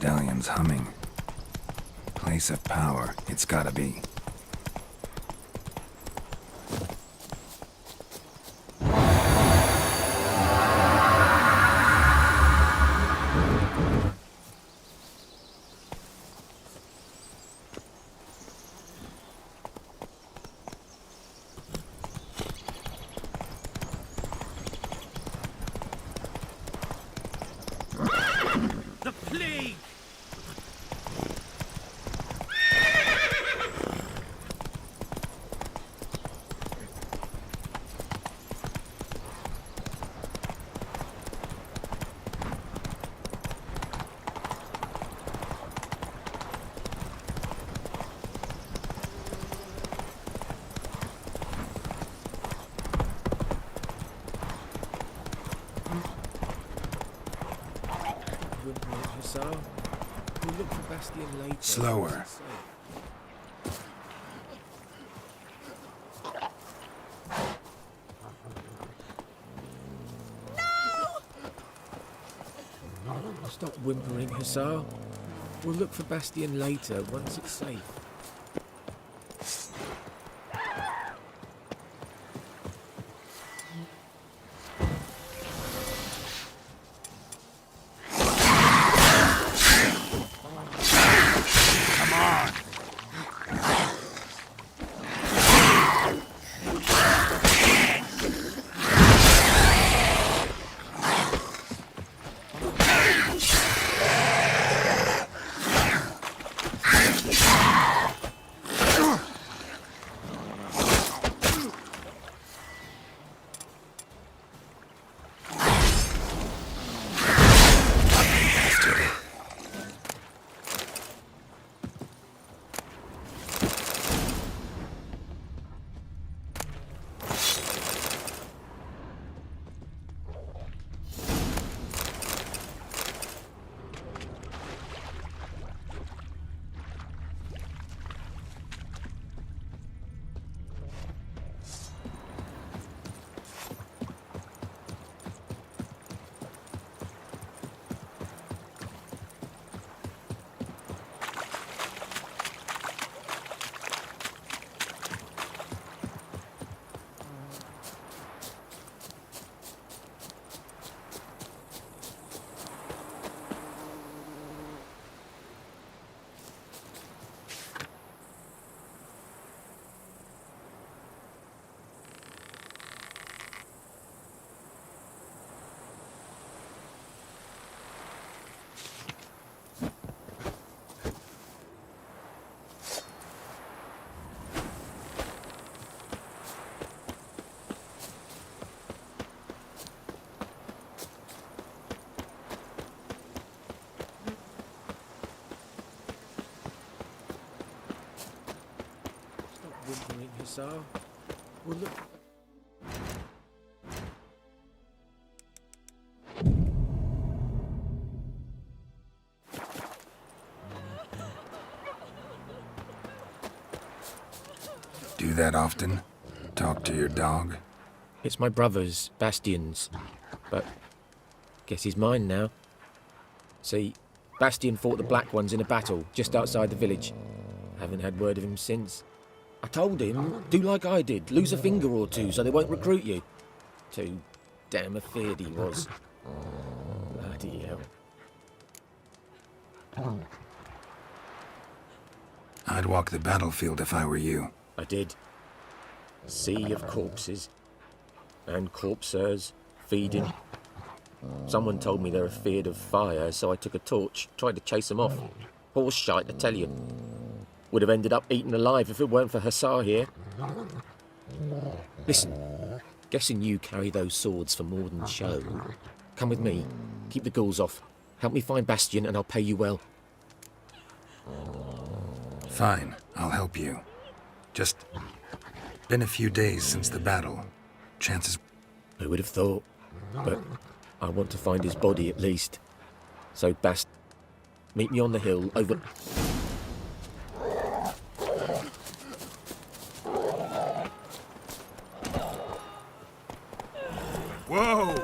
medallion's humming. Place of power, it's gotta be. The plague! Hussar. We'll look for Bastion later. Slower. Stop whimpering, Hussar. We'll look for Bastion later, once it's safe. Whimpering, Hussar. We'll look. Do that often? Talk to your dog? It's my brother's, Bastion's. But guess he's mine now. See, Bastion fought the Black Ones in a battle just outside the village. Haven't had word of him since. I told him, do like I did, lose a finger or two so they won't recruit you. Too damn afeard he was. Bloody hell. I'd walk the battlefield if I were you. I did. Sea of corpses. And corpsers, feeding. Someone told me they're afeard of fire, so I took a torch, tried to chase them off. Horse shite, I tell you. Would have ended up eaten alive if it weren't for Hussar here. Listen, guessing you carry those swords for more than show. Come with me, keep the ghouls off. Help me find Bastion and I'll pay you well. Fine, I'll help you. Just been a few days since the battle. Chances... I would have thought, but I want to find his body at least. So meet me on the hill over... Whoa!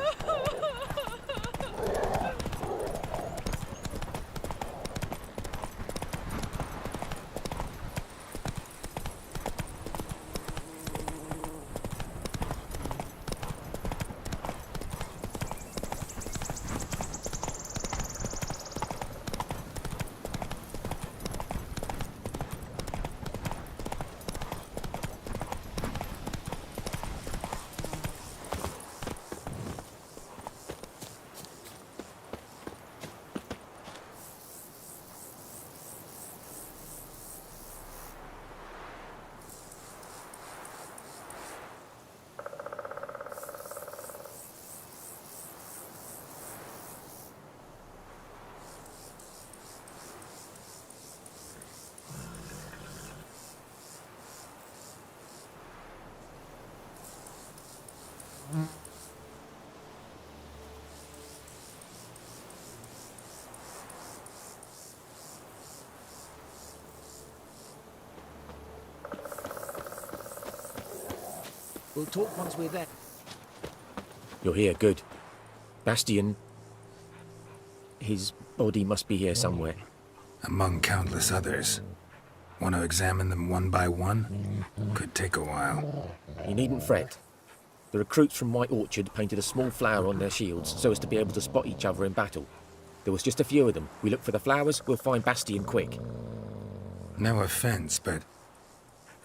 We'll talk once we're there. You're here, good. Bastian... His body must be here somewhere. Among countless others. Want to examine them one by one? Could take a while. You needn't fret. The recruits from White Orchard painted a small flower on their shields so as to be able to spot each other in battle. There was just a few of them. We look for the flowers, we'll find Bastian quick. No offense, but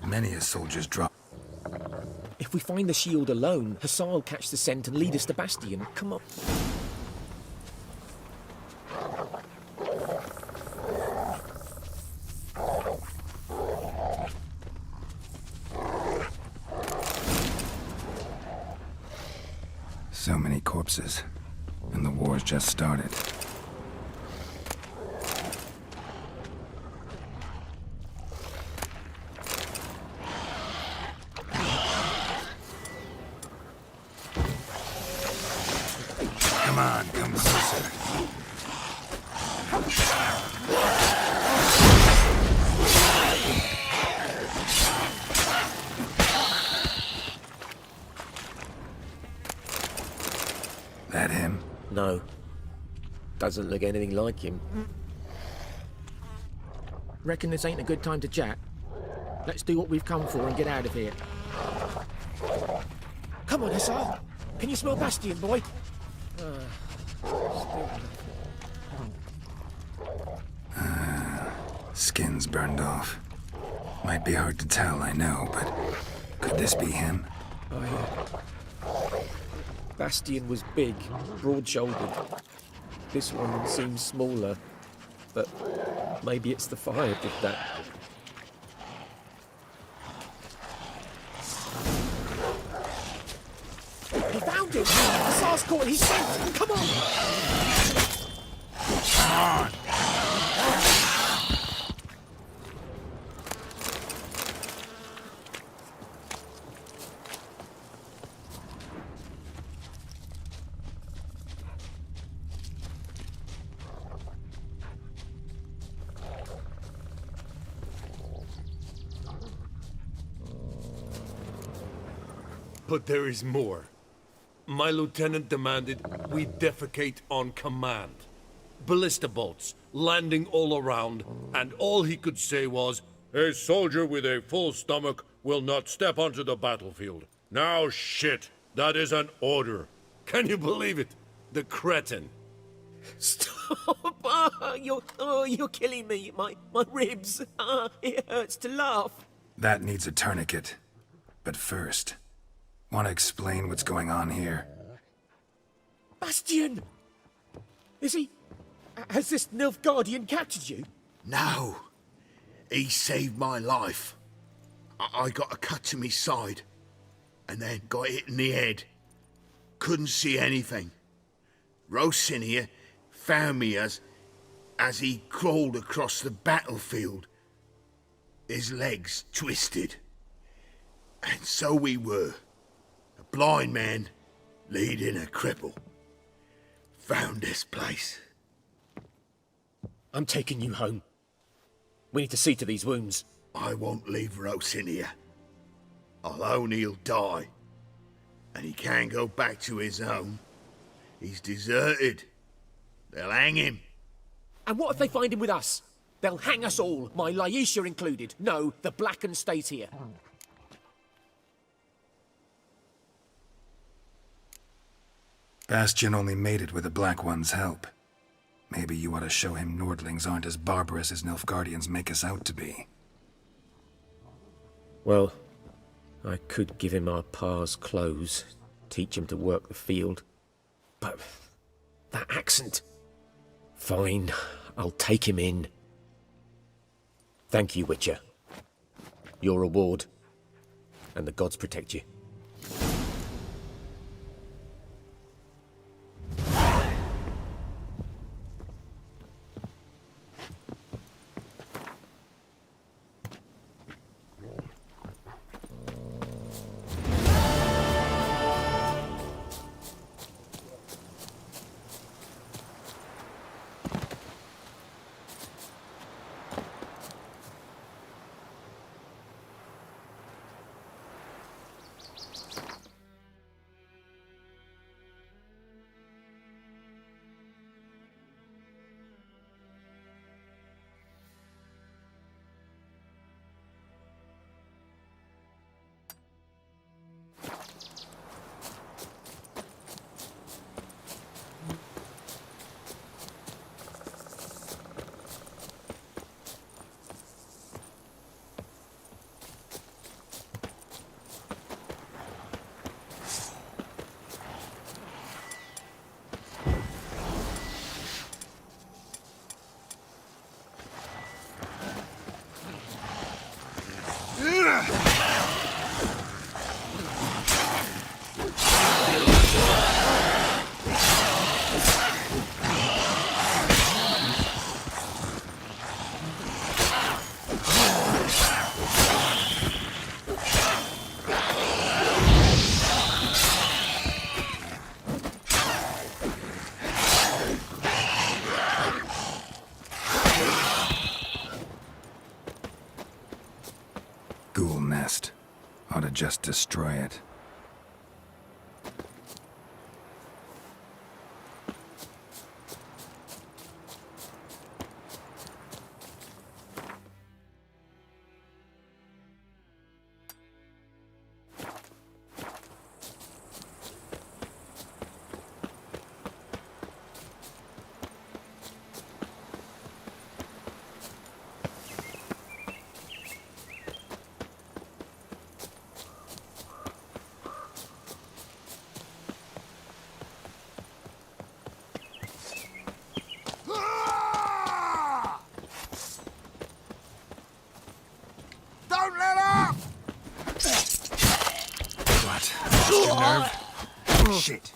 many a soldier's drop. If we find the shield alone, Hussar will catch the scent and lead us to Bastian. Come on. So many corpses, and the war's just started. Come on, come closer. That him? No. Doesn't look anything like him. Reckon this ain't a good time to chat? Let's do what we've come for and get out of here. Come on, Hussar. Can you smell Bastian, boy? Skin's burned off. Might be hard to tell, I know, but could this be him? Oh, yeah. Bastian was big, broad-shouldered. This one seems smaller, but maybe it's the fire did that. He found him! Hussar's caught his scent! Come on! Come on! But there is more. My lieutenant demanded we defecate on command. Ballista bolts, landing all around, and all he could say was, "A soldier with a full stomach will not step onto the battlefield." Now shit, that is an order. Can you believe it? The cretin. Stop! You're killing me. My ribs. It hurts to laugh. That needs a tourniquet. But first, want to explain what's going on here? Bastian! Is he... Has this Nilfgaardian captured you? No. He saved my life. I got a cut to me side, and then got hit in the head. Couldn't see anything. Rosinia found me as he crawled across the battlefield. His legs twisted. And so we were. A blind man leading a cripple. Found this place. I'm taking you home. We need to see to these wounds. I won't leave Rosinia. Alone he'll die. And he can't go back to his own. He's deserted. They'll hang him. And what if they find him with us? They'll hang us all, my Laisha included. No, the Blackened stays here. Bastian only made it with the Black One's help. Maybe you ought to show him Nordlings aren't as barbarous as Nilfgaardians make us out to be. Well, I could give him our pa's clothes, teach him to work the field. But that accent... Fine, I'll take him in. Thank you, Witcher. Your reward. And the gods protect you. Ghoul nest. Ought to just destroy it. Don't let up! What? Lost your nerve? Shit.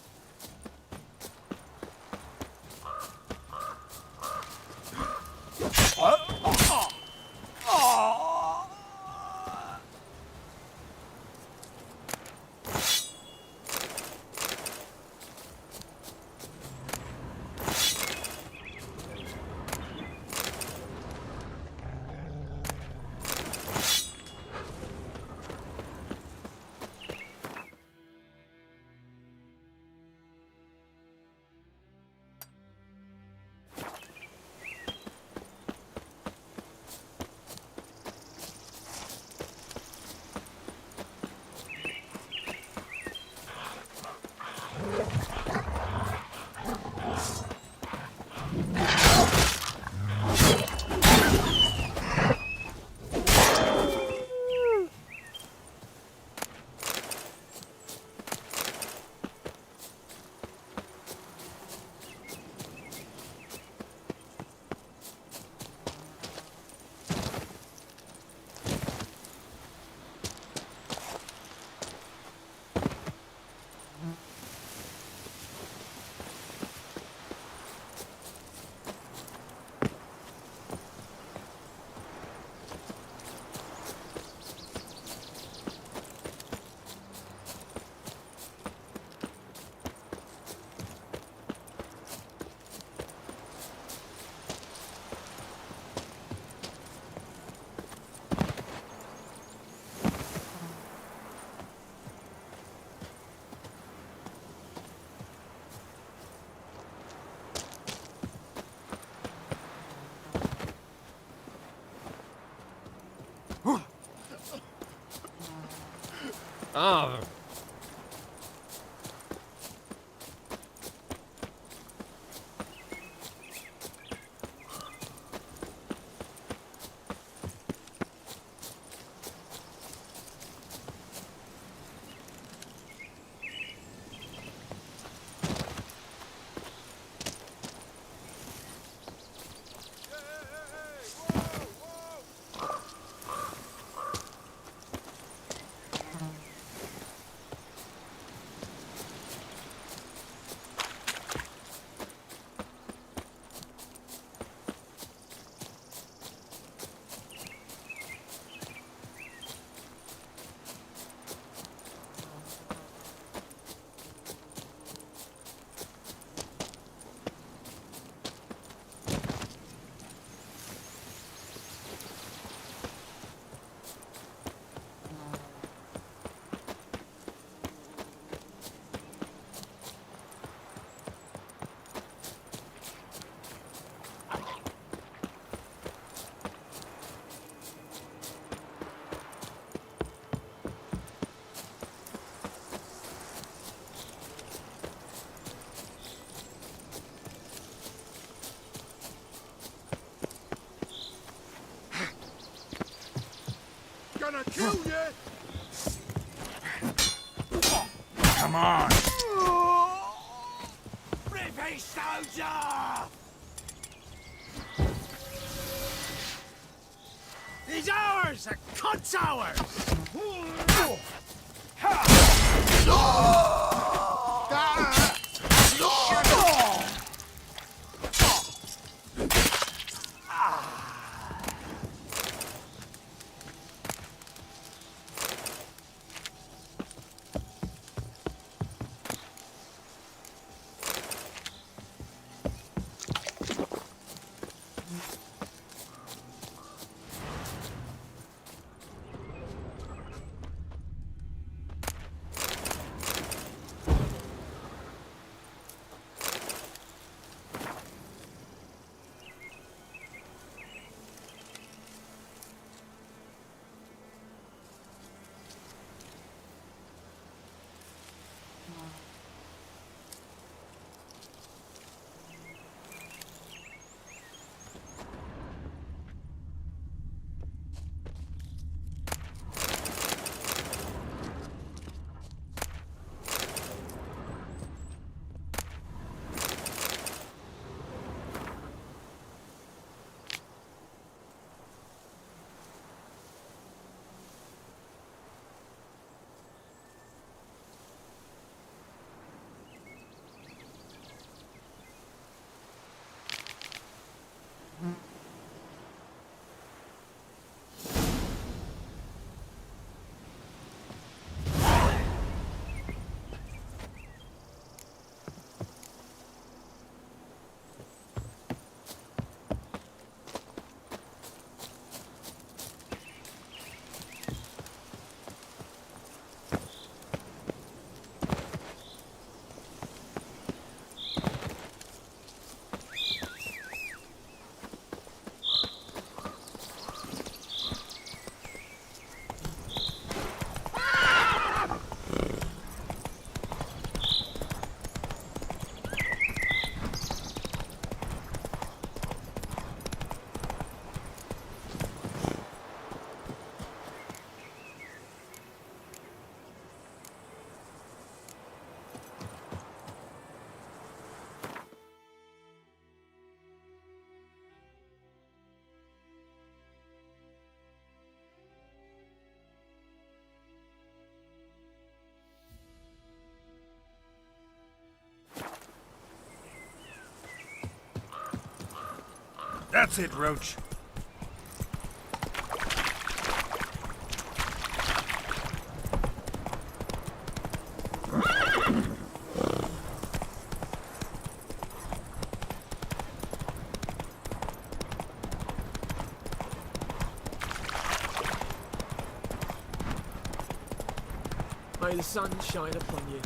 Ah. Gonna kill you! Come on! Rippy soldier! He's ours! The cunt's ours! That's it, Roach. May the sun shine upon you.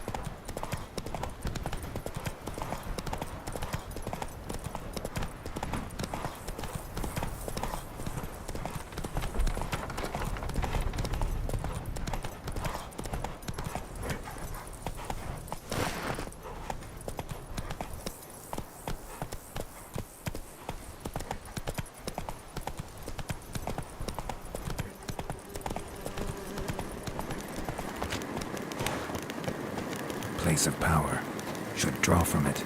Place of power. Should draw from it.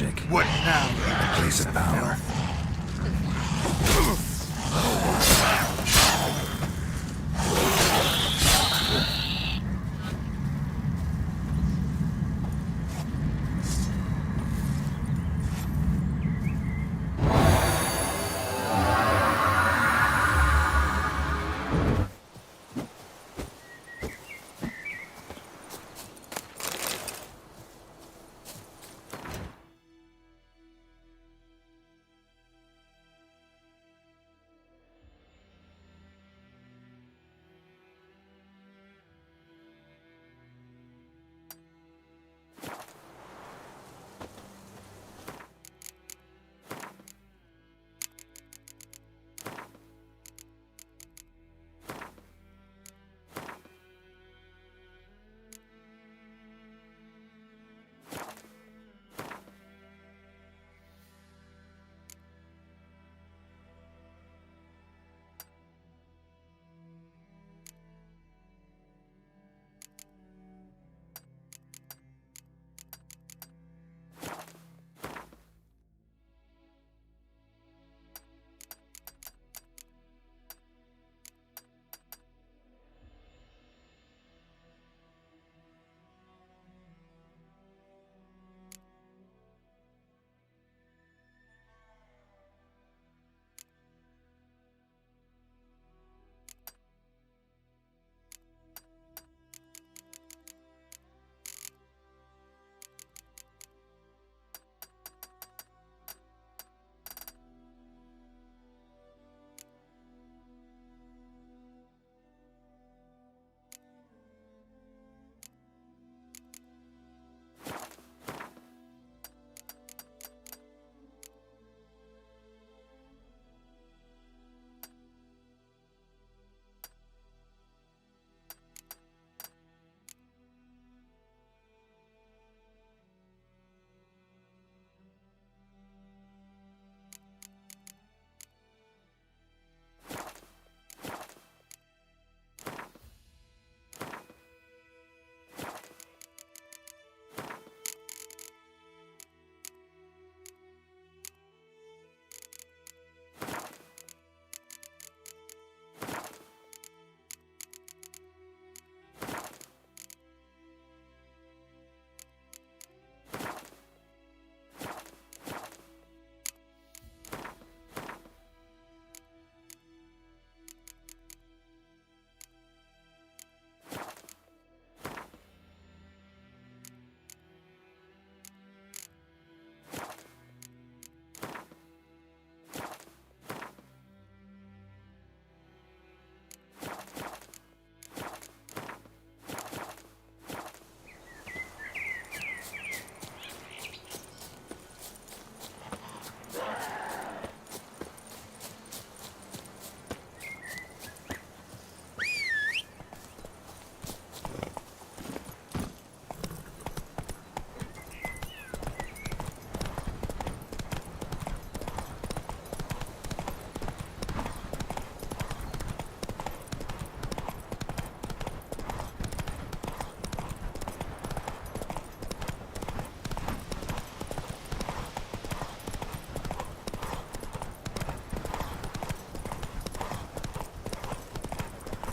magic. What now? A place of power.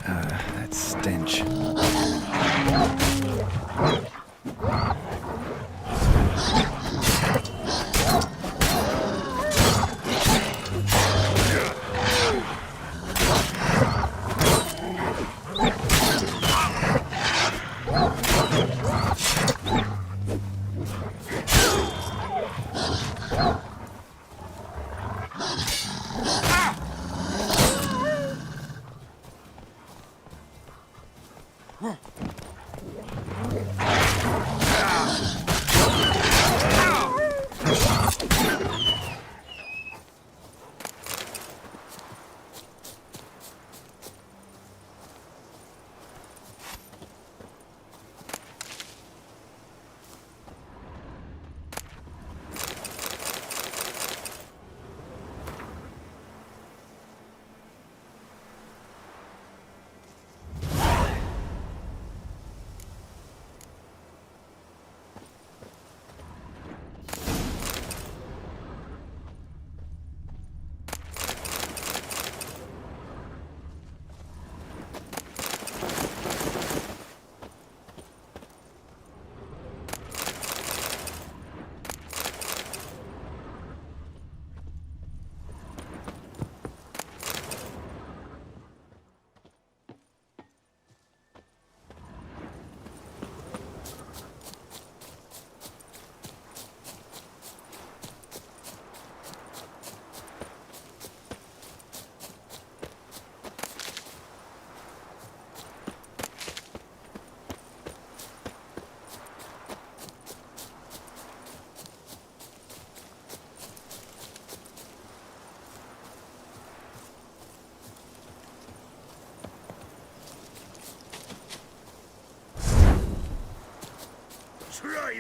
That stench.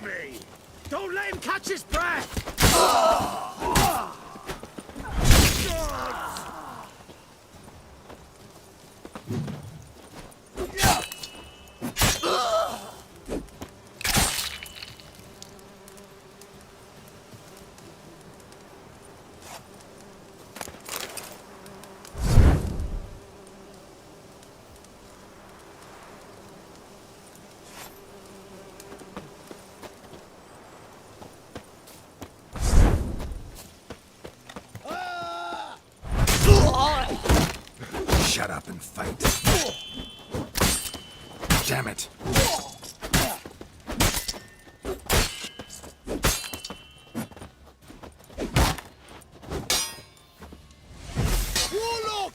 Willoughby! Don't let him catch his breath! Shut up and fight. Damn it. Warlock!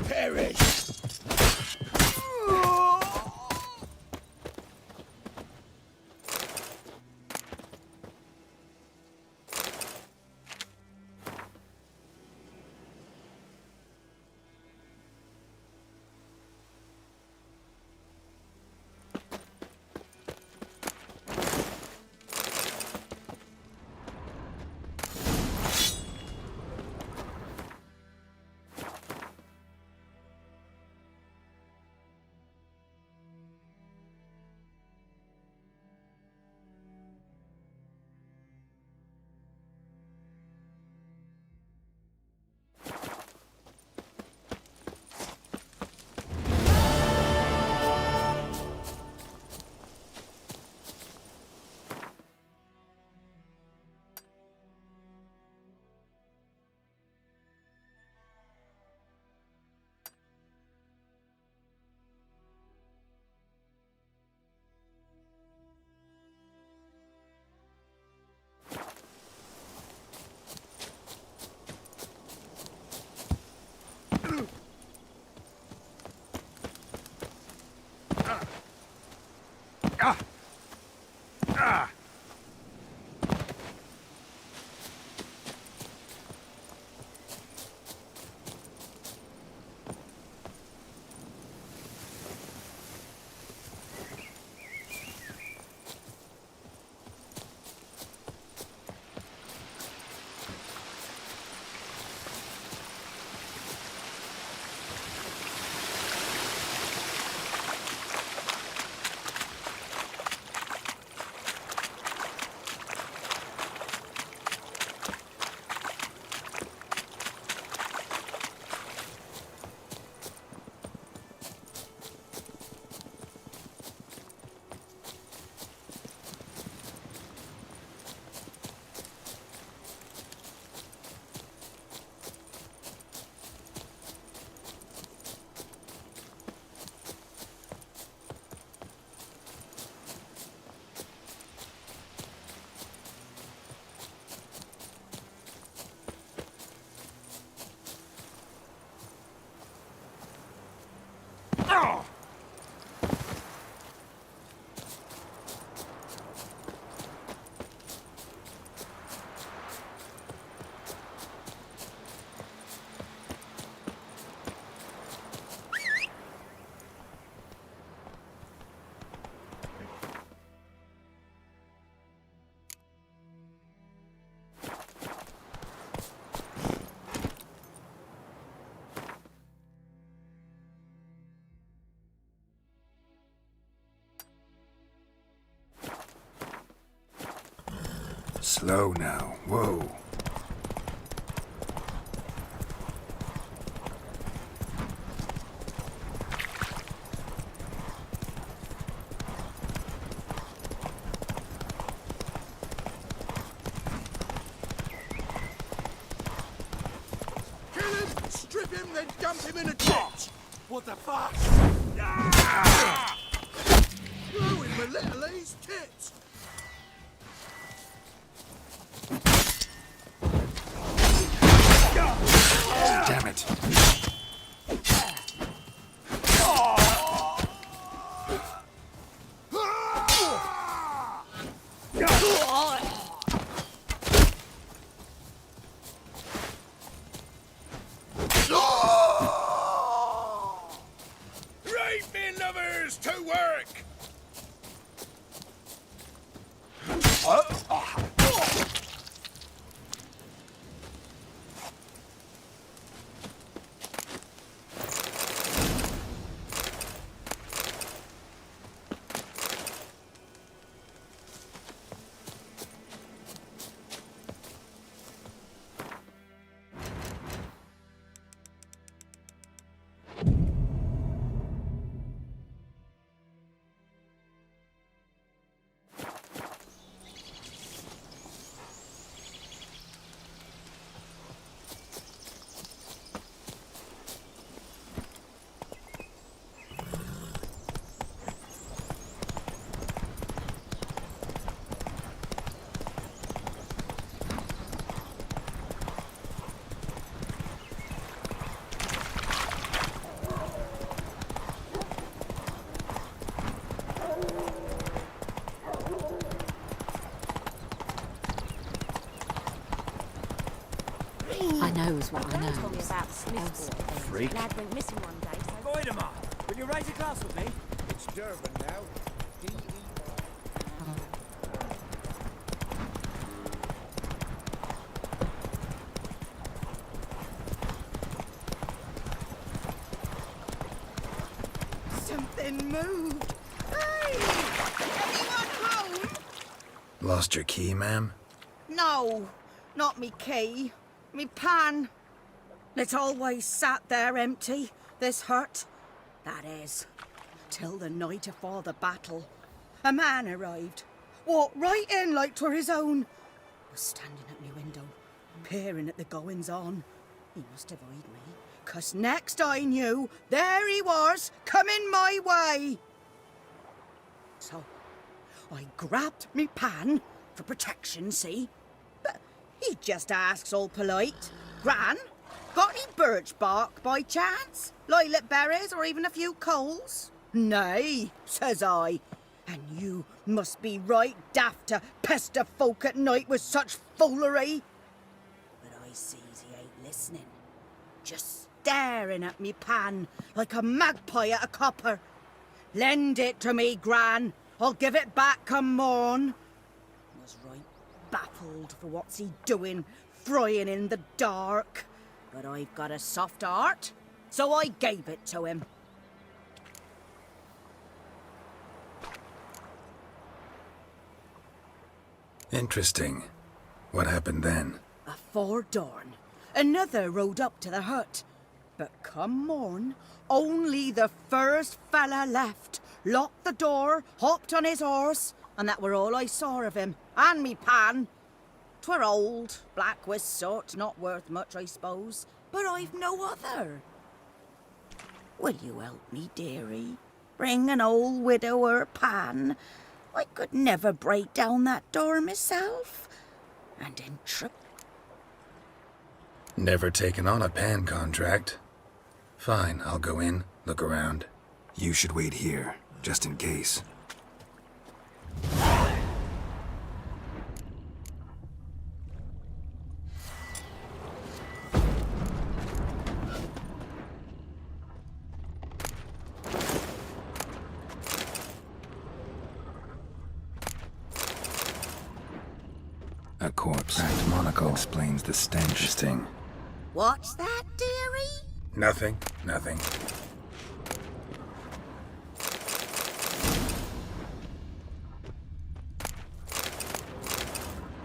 Perish! Slow now. Whoa. Kill him, strip him, then dump him in a ditch! What the fuck? Throw him a little at his tits! Damn it. That's what I Gran know. told me about the Smith boy. Freak. Lad went missing one day, so... Goidemar, will you raise a glass with me? It's Durban now. Something moved. Hey! Anyone home? Lost your key, ma'am? No, not me key. Me pan. It always sat there empty, this hut. That is, till the night afore the battle. A man arrived. Walked right in like 'twere his own. Was standing at me window, peering at the goings-on. He must have eyed me, 'cause next I knew, there he was, coming my way. So, I grabbed me pan, for protection, see? But he just asks all polite, Gran, got any birch bark by chance? Lilac berries or even a few coals? Nay, says I. And you must be right daft to pester folk at night with such foolery. But I sees he ain't listening. Just staring at me pan like a magpie at a copper. Lend it to me, Gran. I'll give it back come morn. Was right baffled for what's he doing, frying in the dark. But I've got a soft heart, so I gave it to him. Interesting. What happened then? Afore dawn, another rode up to the hut. But come morn, only the first fella left, locked the door, hopped on his horse, and that were all I saw of him, and me pan. 'Twere old, black with soot, not worth much, I suppose, but I've no other. Will you help me, dearie? Bring an old widower pan. I could never break down that door myself. And in Never taken on a pan contract. Fine, I'll go in, look around. You should wait here, just in case. A corpse. Cracked monocle explains the stench. Interesting. What's that, dearie? Nothing.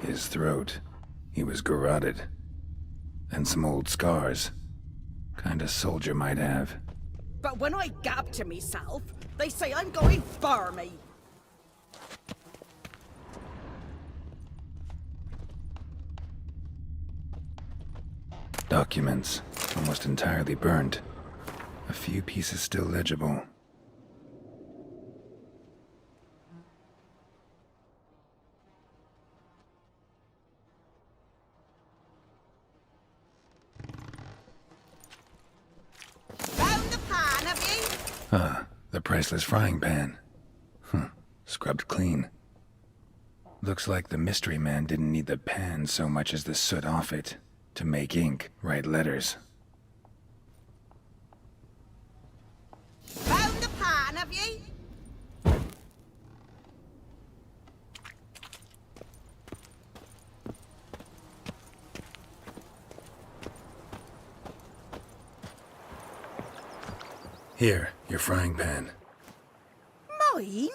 His throat. He was garroted. And some old scars. Kinda soldier might have. But when I gab to myself, they say I'm going barmy. Documents. Almost entirely burnt. A few pieces still legible. Found the pan, have you? The priceless frying pan. Scrubbed clean. Looks like the mystery man didn't need the pan so much as the soot off it. To make ink, write letters. Found the pan, have you? Here, your frying pan. Mine?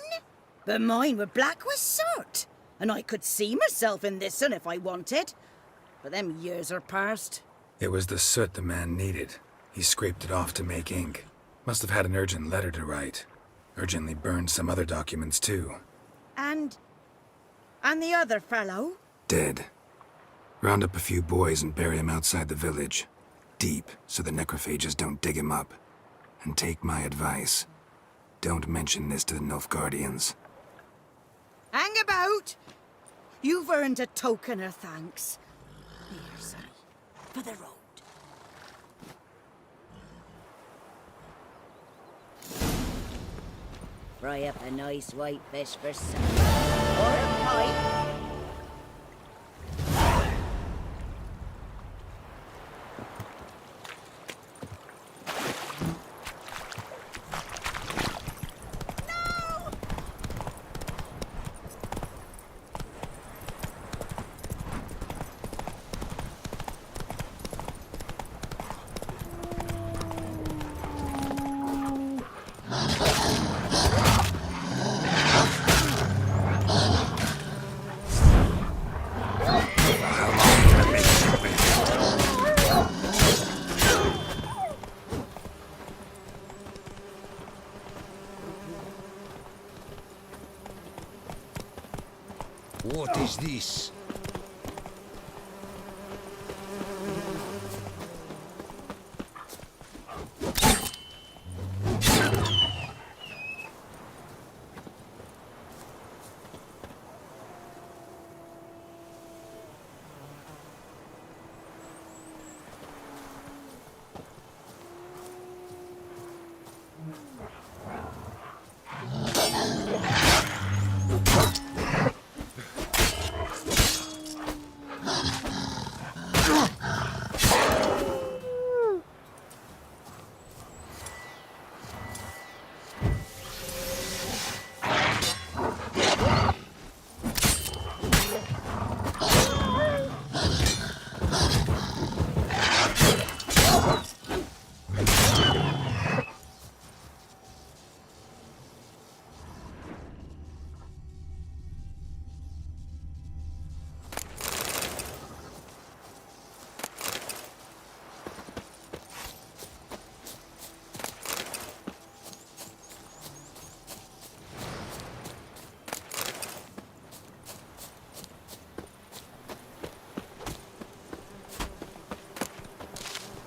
But mine were black with soot. And I could see myself in this one if I wanted. But them years are past. It was the soot the man needed. He scraped it off to make ink. Must have had an urgent letter to write. Urgently burned some other documents too. And the other fellow? Dead. Round up a few boys and bury him outside the village. Deep, so the necrophages don't dig him up. And take my advice. Don't mention this to the Nilfgaardians. Hang about! You've earned a token of thanks. Here, sonny, for the road. Fry up a nice white fish for supper. Or a pie. What is this?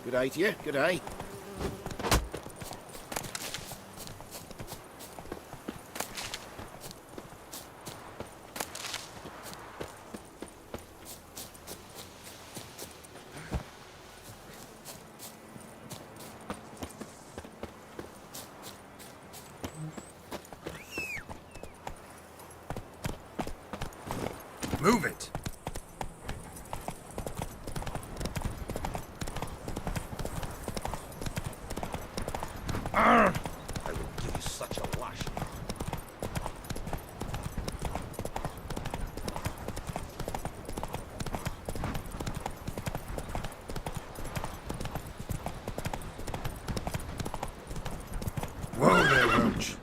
Good day to you, good day. Move it! I will give you such a lash. Whoa there, Roach.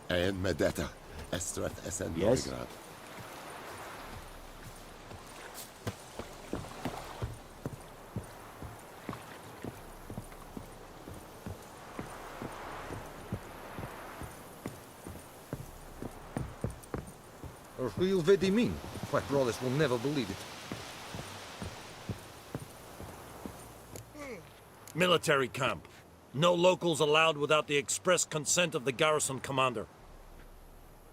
En med detta, Estrat SN Yes? Novigrad. A real Vedimin. My brothers will never believe it. Military camp. No locals allowed without the express consent of the garrison commander.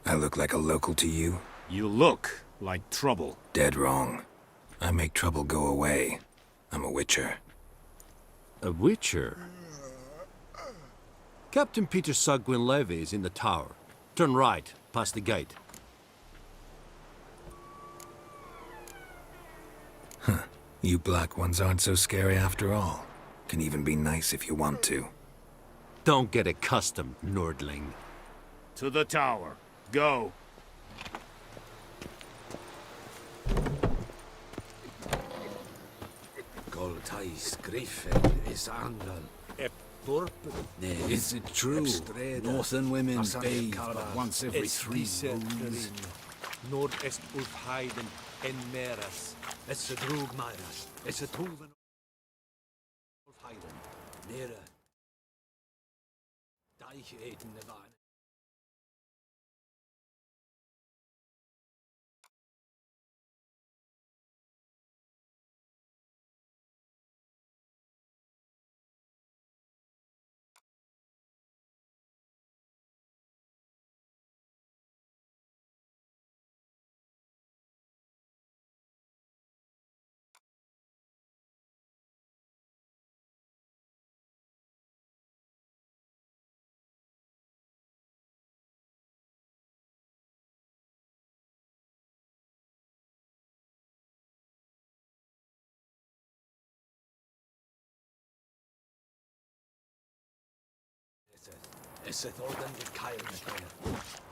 I look like a local to you? You look like trouble. Dead wrong. I make trouble go away. I'm a witcher. A witcher? Captain Peter Sugwin Levy is in the tower. Turn right, past the gate. Huh. You black ones aren't so scary after all. Can even be nice if you want to. Don't get accustomed, Nordling. To the tower. Go. Goltais Griffin is Angal. Is it true? Northern women bathe but once every 3 moons. Nord-est Ulfheiden en Meras. Es a drug myras. Es a tulven Ulfheiden. Nera. Deich eten nevan.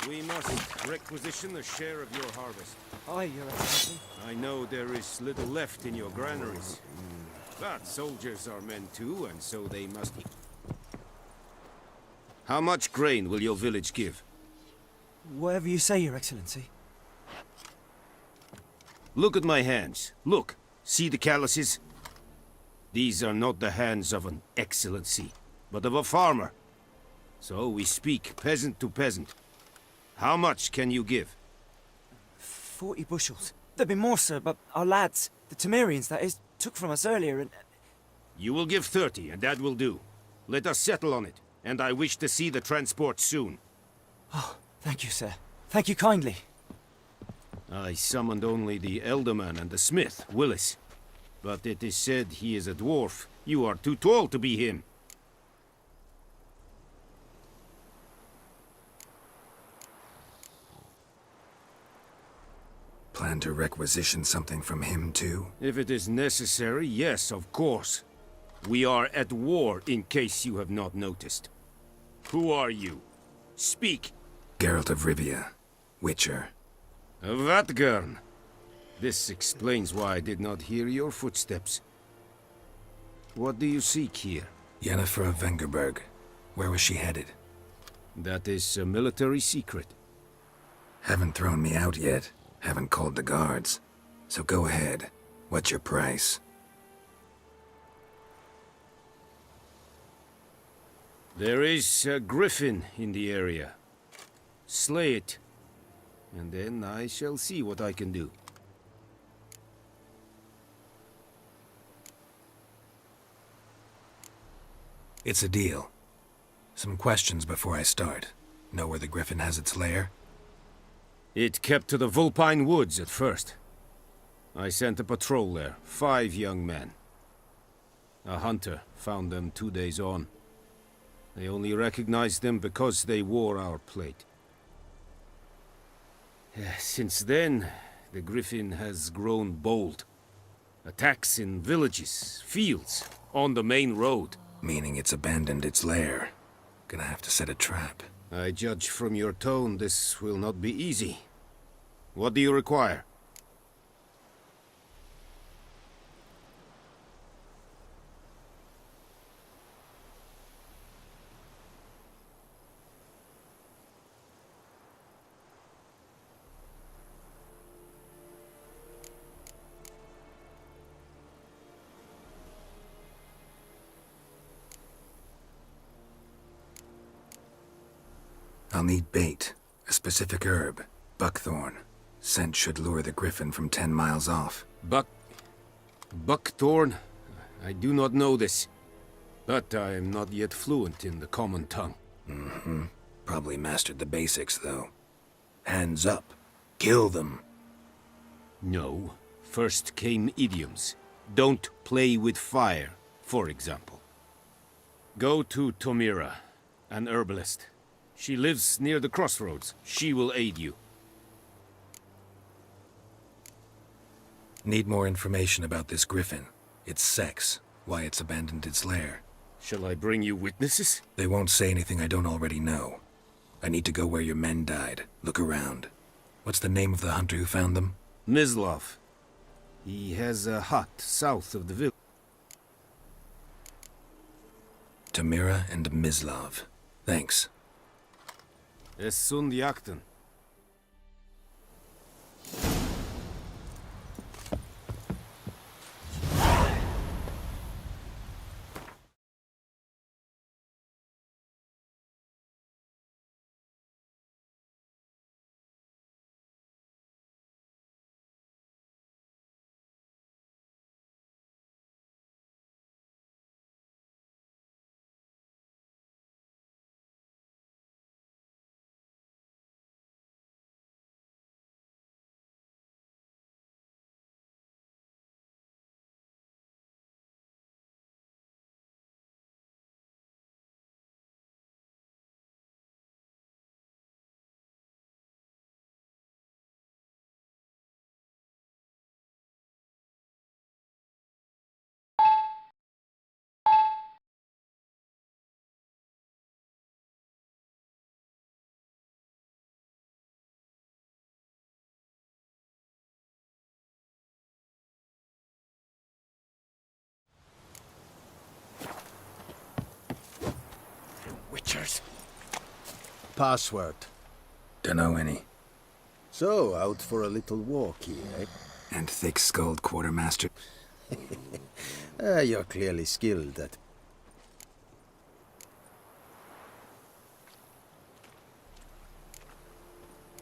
We must requisition a share of your harvest. Aye, Your Excellency. I know there is little left in your granaries. But soldiers are men too, and so they must eat. How much grain will your village give? Whatever you say, Your Excellency. Look at my hands. Look. See the calluses? These are not the hands of an excellency, but of a farmer. So we speak peasant to peasant. How much can you give? 40 bushels. There'd be more, sir, but our lads, the Temerians, that is, took from us earlier and... You will give 30, and that will do. Let us settle on it, and I wish to see the transport soon. Oh, thank you, sir. Thank you kindly. I summoned only the Elderman and the smith, Willis. But it is said he is a dwarf. You are too tall to be him. Plan to requisition something from him, too? If it is necessary, yes, of course. We are at war, in case you have not noticed. Who are you? Speak! Geralt of Rivia, Witcher. Vatgern! This explains why I did not hear your footsteps. What do you seek here? Yennefer of Vengerberg. Where was she headed? That is a military secret. Haven't thrown me out yet. Haven't called the guards. So go ahead. What's your price? There is a griffin in the area. Slay it, and then I shall see what I can do. It's a deal. Some questions before I start. Know where the griffin has its lair? It kept to the Vulpine Woods at first. I sent a patrol there, 5 young men. A hunter found them 2 days on. They only recognized them because they wore our plate. Since then, the griffin has grown bold. Attacks in villages, fields, on the main road. Meaning it's abandoned its lair. Gonna have to set a trap. I judge from your tone this will not be easy. What do you require? I'll need bait, a specific herb, buckthorn. Scent should lure the griffin from 10 miles off. Buckthorn? I do not know this. But I am not yet fluent in the common tongue. Mm-hmm. Probably mastered the basics, though. Hands up. Kill them. No. First came idioms. Don't play with fire, for example. Go to Tomira, an herbalist. She lives near the crossroads. She will aid you. Need more information about this griffin. Its sex, why it's abandoned its lair. Shall I bring you witnesses? They won't say anything I don't already know. I need to go where your men died. Look around. What's the name of the hunter who found them? Mislav. He has a hut south of the village. Tamira and Mislav. Thanks. Es sunt jakten. orders. Password. Dunno any. So, out for a little walk here, eh? And thick-skulled quartermaster. You're clearly skilled at...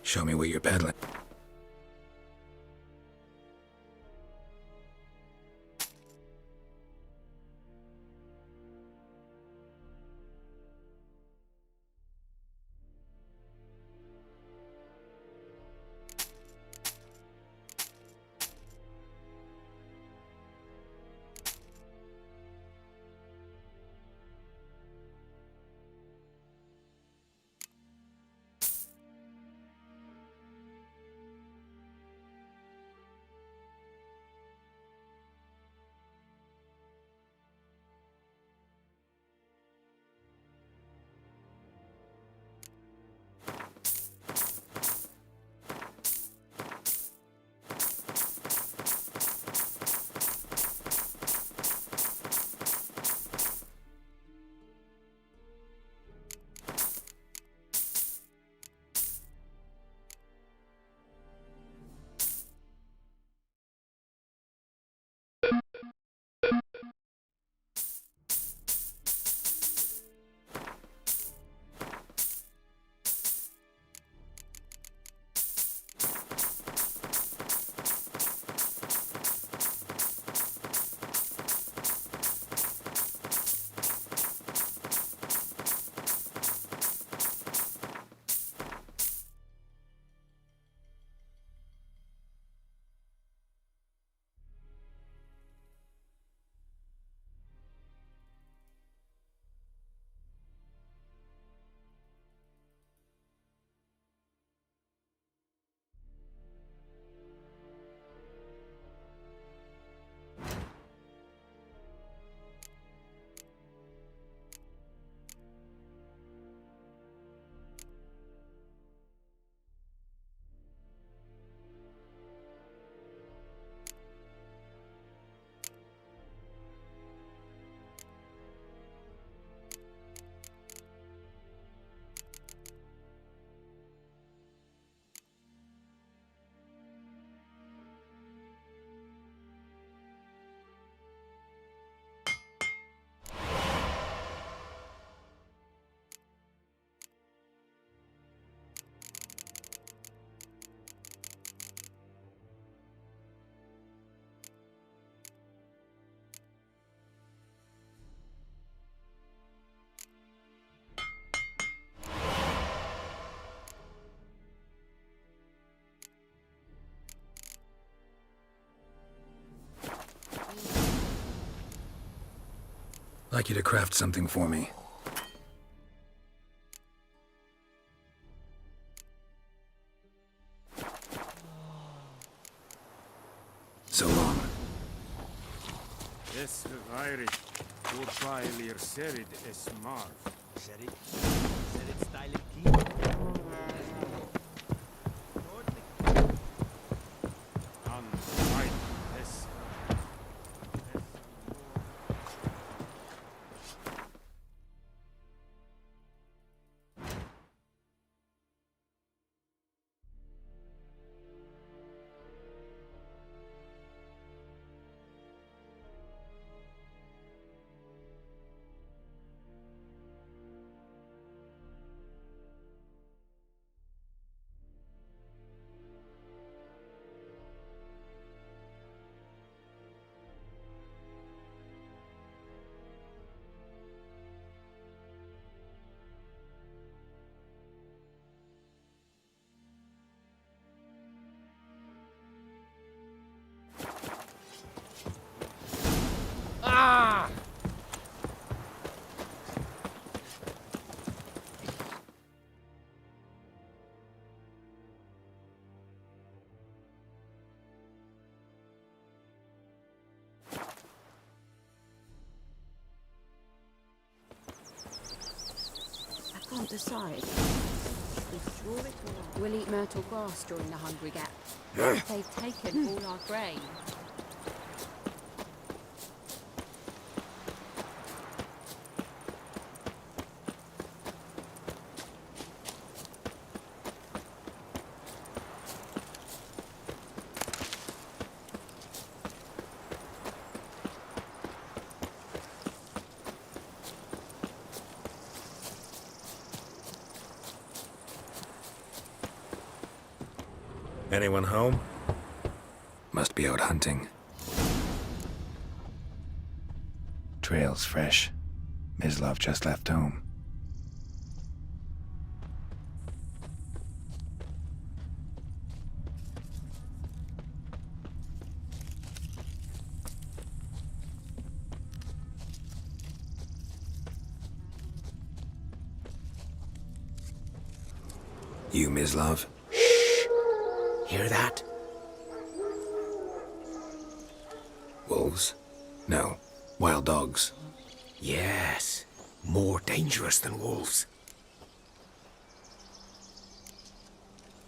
Show me what you're peddling. I'd like you to craft something for me. So long. Yes, Vairi. Urfailir serid es marv. Serid style key. Can't decide. We'll eat myrtle grass during the hungry gap. They've taken all our grain. Anyone home? Must be out hunting. Trail's fresh. Mislav just left home. You, Mislav? Hear that? Wolves? No. Wild dogs. Yes. More dangerous than wolves.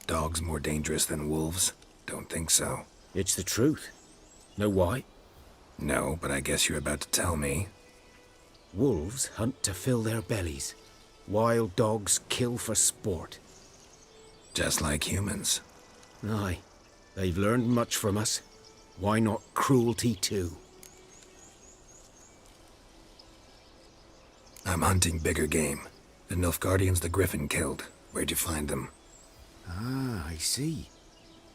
Dogs more dangerous than wolves? Don't think so. It's the truth. Know why? No, but I guess you're about to tell me. Wolves hunt to fill their bellies. Wild dogs kill for sport. Just like humans. Aye. They've learned much from us. Why not cruelty too? I'm hunting bigger game. The Nilfgaardians the Griffin killed. Where'd you find them? Ah, I see.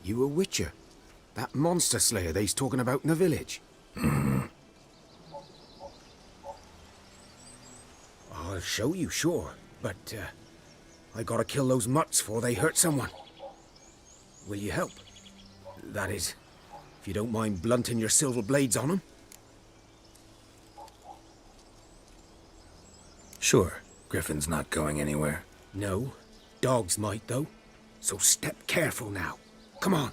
You a witcher. That monster slayer they's talking about in the village. I'll show you, sure. But, I gotta kill those mutts before they hurt someone. Will you help? That is, if you don't mind blunting your silver blades on them. Sure. Griffin's not going anywhere. No. Dogs might, though. So step careful now. Come on.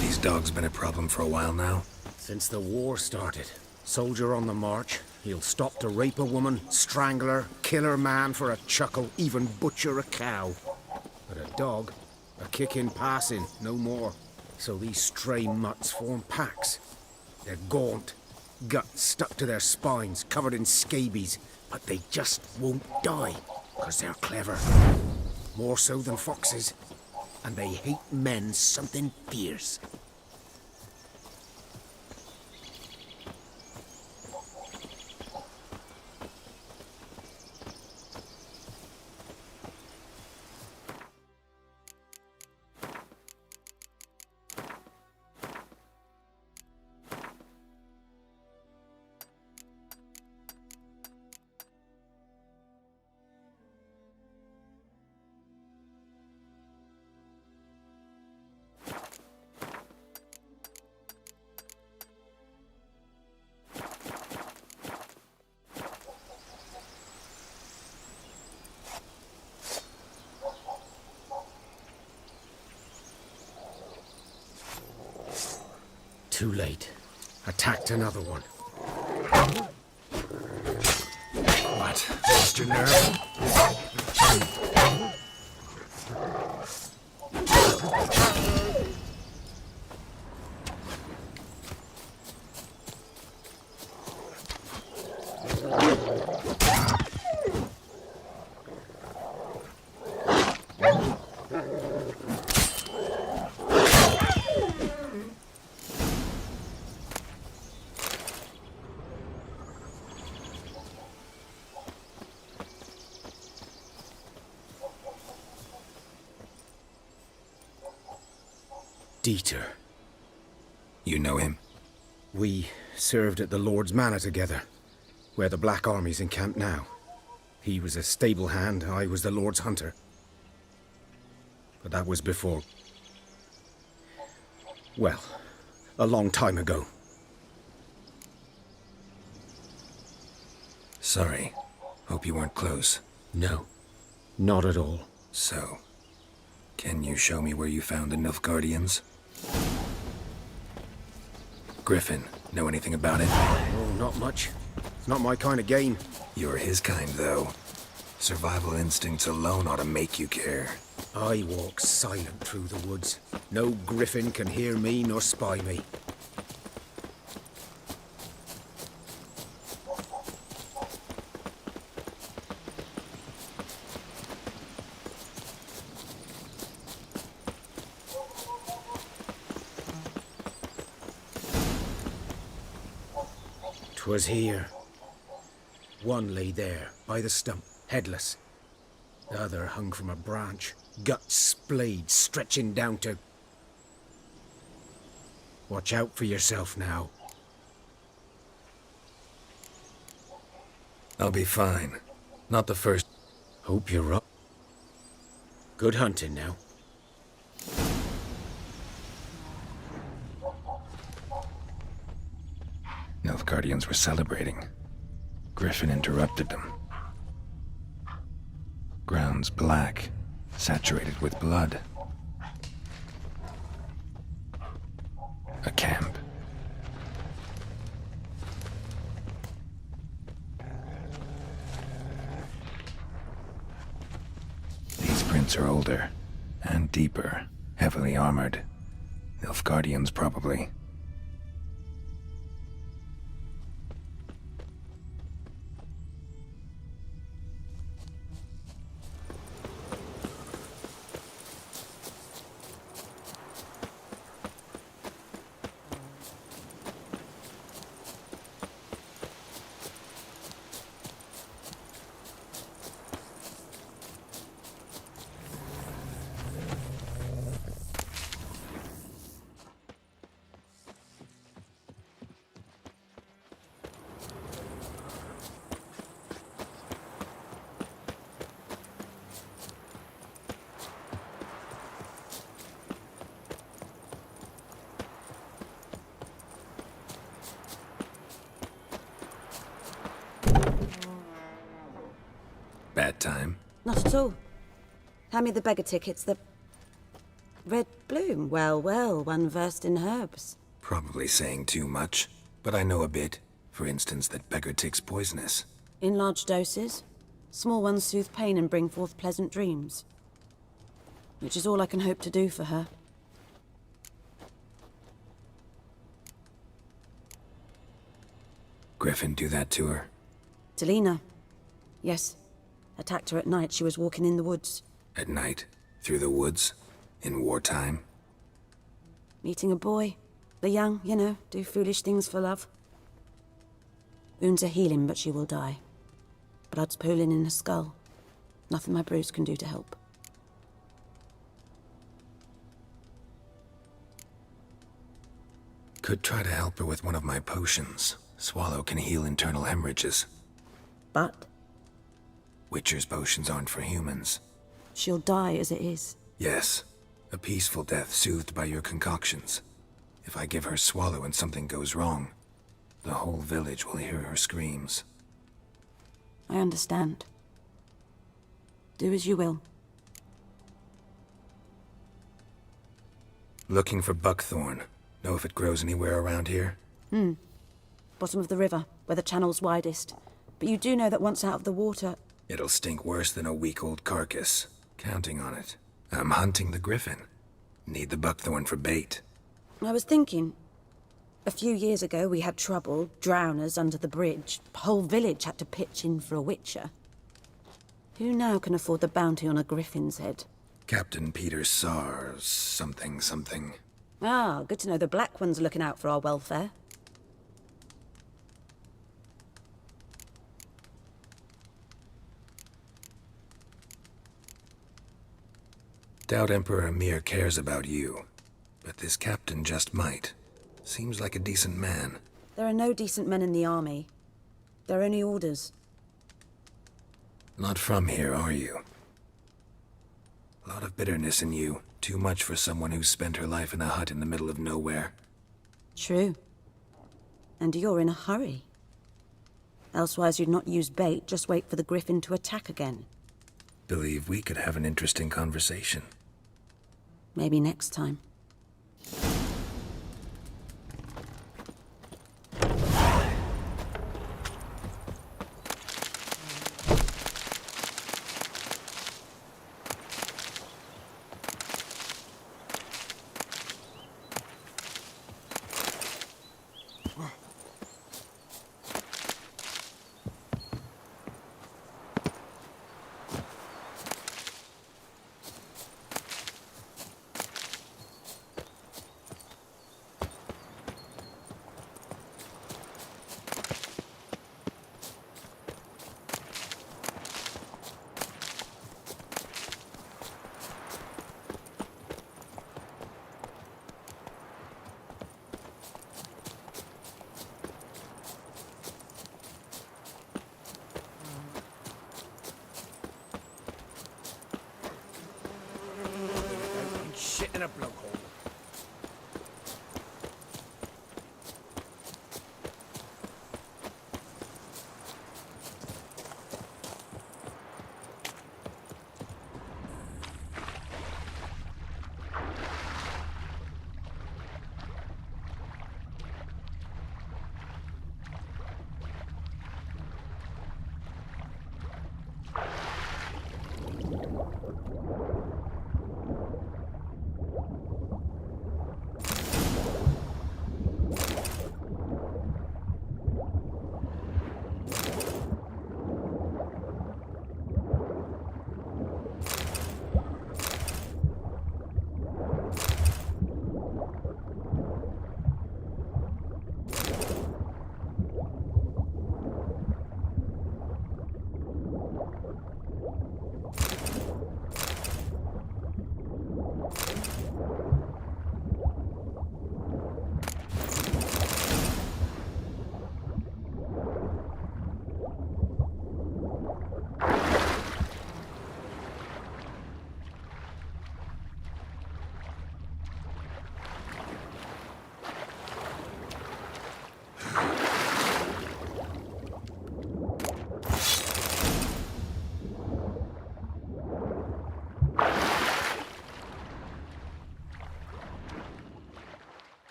These dogs been a problem for a while now? Since the war started. Soldier on the march. He'll stop to rape a woman, strangle her, kill her man for a chuckle, even butcher a cow. But a dog, a kick in passing, no more. So these stray mutts form packs. They're gaunt, guts stuck to their spines, covered in scabies, but they just won't die, 'cause they're clever. More so than foxes. And they hate men something fierce. Too late. Attacked another one. What? Lost your nerve? Dieter. You know him? We served at the Lord's Manor together, where the Black Army's encamped now. He was a stable hand, I was the Lord's hunter. But that was before... well, a long time ago. Sorry. Hope you weren't close. No, not at all. So, can you show me where you found the Nilfgaardians? Griffin, know anything about it? Oh, not much. It's not my kind of game. You're his kind, though. Survival instincts alone ought to make you care. I walk silent through the woods. No griffin can hear me nor spy me. 'Twas here. One lay there, by the stump, headless. The other hung from a branch, guts splayed, stretching down to... Watch out for yourself now. I'll be fine. Not the first. Hope you're up. Good hunting now. Nilfgaardians were celebrating. Griffin interrupted them. Ground's black, saturated with blood. A camp. These prints are older and deeper, heavily armored. Nilfgaardians, probably. Bad time? Not at all. Hand me the beggar tickets, the... Red bloom. Well, well, one versed in herbs. Probably saying too much, but I know a bit. For instance, that beggar tick's poisonous. In large doses. Small ones soothe pain and bring forth pleasant dreams. Which is all I can hope to do for her. Griffin do that to her? Delina. Yes. Attacked her at night. She was walking in the woods. At night? Through the woods? In wartime? Meeting a boy. The young, you know, do foolish things for love. Wounds are healing, but she will die. Blood's pooling in her skull. Nothing my bruise can do to help. Could try to help her with one of my potions. Swallow can heal internal hemorrhages. But? Witcher's potions aren't for humans. She'll die as it is. Yes. A peaceful death soothed by your concoctions. If I give her Swallow and something goes wrong, the whole village will hear her screams. I understand. Do as you will. Looking for buckthorn. Know if it grows anywhere around here? Bottom of the river, where the channel's widest. But you do know that once out of the water... It'll stink worse than a week-old carcass. Counting on it. I'm hunting the griffin. Need the buckthorn for bait. I was thinking... A few years ago we had trouble, drowners under the bridge. The whole village had to pitch in for a witcher. Who now can afford the bounty on a griffin's head? Captain Peter Sar... something. Ah, good to know the Black One's looking out for our welfare. Doubt Emperor Emir cares about you. But this captain just might. Seems like a decent man. There are no decent men in the army. There are only orders. Not from here, are you? A lot of bitterness in you. Too much for someone who spent her life in a hut in the middle of nowhere. True. And you're in a hurry. Elsewise you'd not use bait, just wait for the griffin to attack again. Believe we could have an interesting conversation. Maybe next time. a blowhole.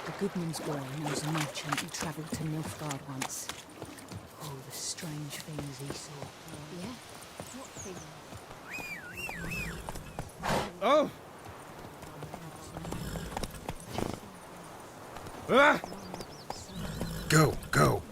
The Goodman's boy knows a merchant who travelled to Nilfgaard once. Oh, the strange things he saw. Yeah? What thing? Oh! Ah! Go, go.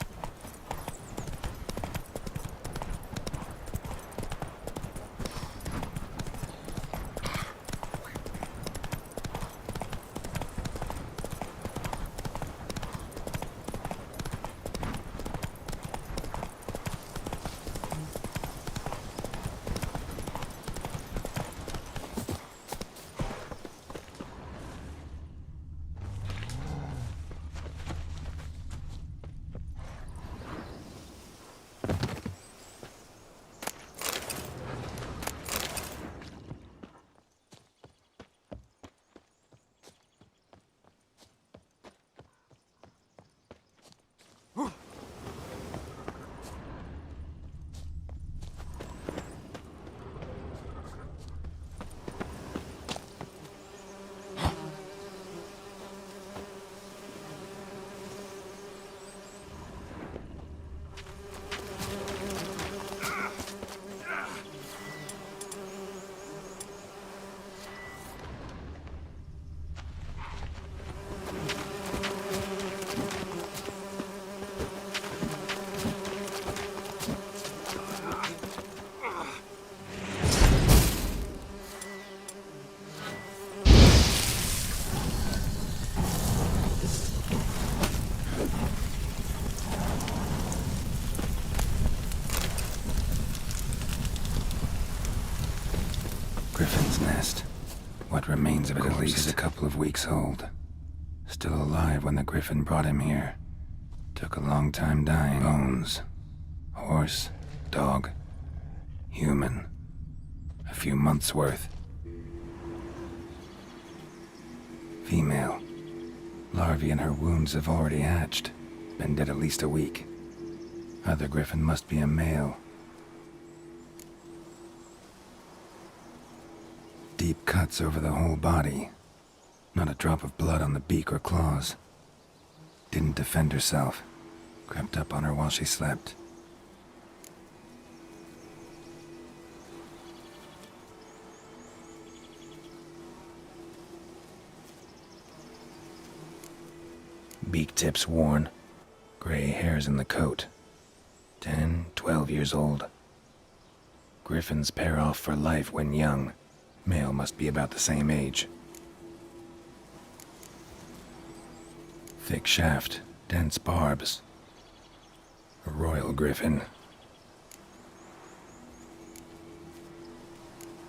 Griffin's nest. What remains of it at least is a couple of weeks old. Still alive when the Griffin brought him here. Took a long time dying. Bones. Horse. Dog. Human. A few months' worth. Female. Larvae in her wounds have already hatched. Been dead at least a week. Other Griffin must be a male. Deep cuts over the whole body. Not a drop of blood on the beak or claws. Didn't defend herself. Crept up on her while she slept. Beak tips worn. Gray hairs in the coat. 10, 12 years old. Griffins pair off for life when young. Male must be about the same age. Thick shaft, dense barbs. A royal griffin.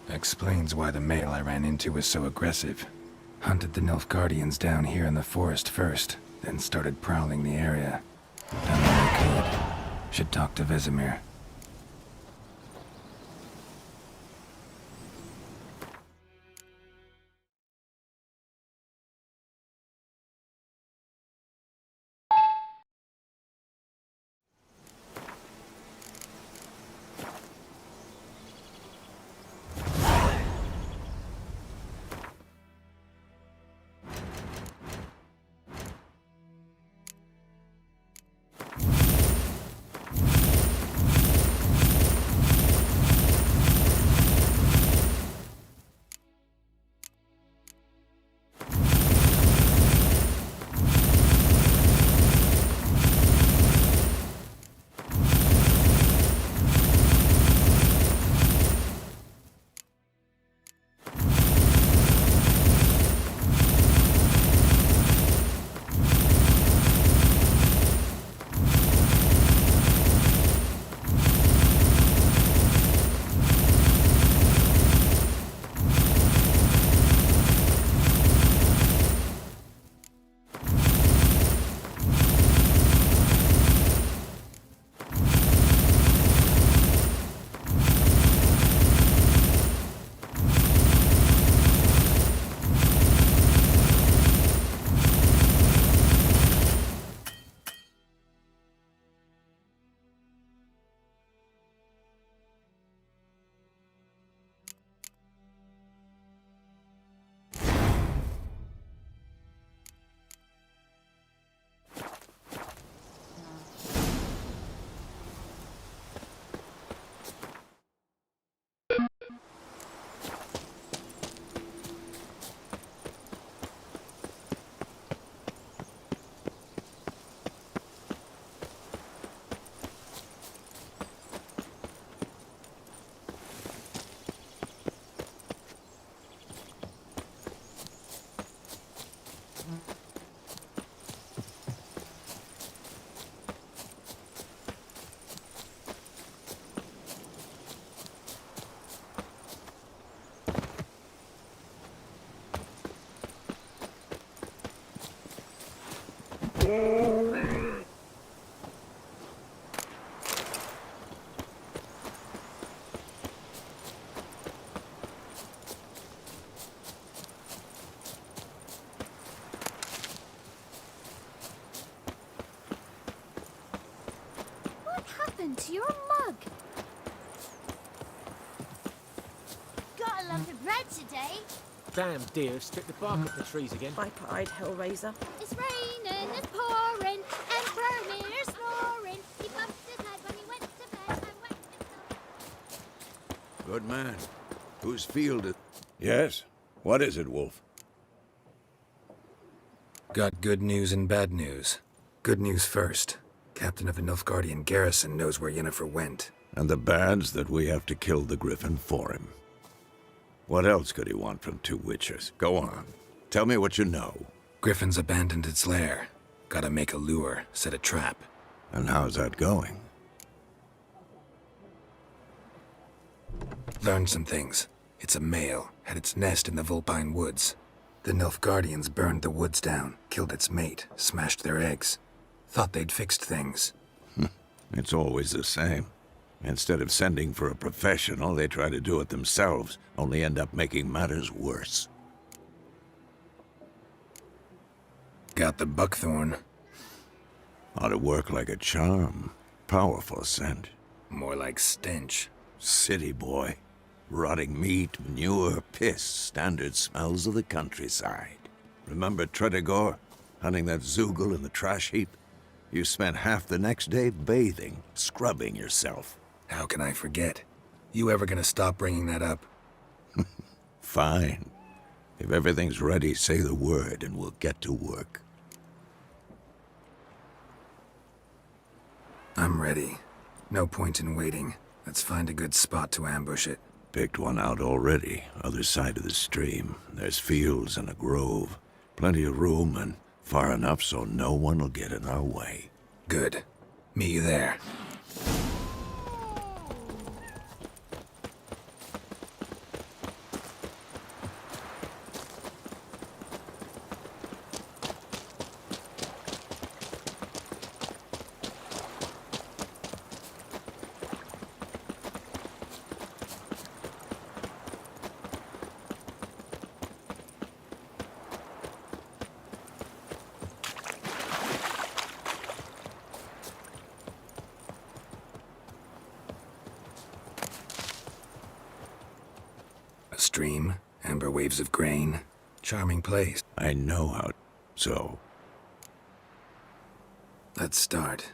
Explains why the male I ran into was so aggressive. Hunted the Nilfgaardians down here in the forest first, then started prowling the area. Done what I could. Should talk to Vesemir. What happened to your mug? Got a lump of bread today. Damn deer, stripped the bark off the trees again. Viper-eyed Hellraiser. It's raining, it's pouring, and Vermeer's snoring. He bumped his head when he went to bed and wet himself. Good man. Whose field is... Yes? What is it, Wolf? Got good news and bad news. Good news first. Captain of the Nilfgaardian garrison knows where Yennefer went. And the bad's that we have to kill the Griffin for him. What else could he want from two witchers? Go on. Tell me what you know. Griffin's abandoned its lair. Gotta make a lure, set a trap. And how's that going? Learned some things. It's a male, had its nest in the Vulpine Woods. The Nilfgaardians burned the woods down, killed its mate, smashed their eggs. Thought they'd fixed things. It's always the same. Instead of sending for a professional, they try to do it themselves, only end up making matters worse. Got the buckthorn. Ought to work like a charm. Powerful scent. More like stench. City boy. Rotting meat, manure, piss, standard smells of the countryside. Remember Tredegor? Hunting that Zoogle in the trash heap? You spent half the next day bathing, scrubbing yourself. How can I forget? You ever gonna stop bringing that up? Fine. If everything's ready, say the word and we'll get to work. I'm ready. No point in waiting. Let's find a good spot to ambush it. Picked one out already, other side of the stream. There's fields and a grove. Plenty of room and far enough so no one will get in our way. Good. Meet you there. stream, amber waves of grain. Charming place. I know how. So? Let's start.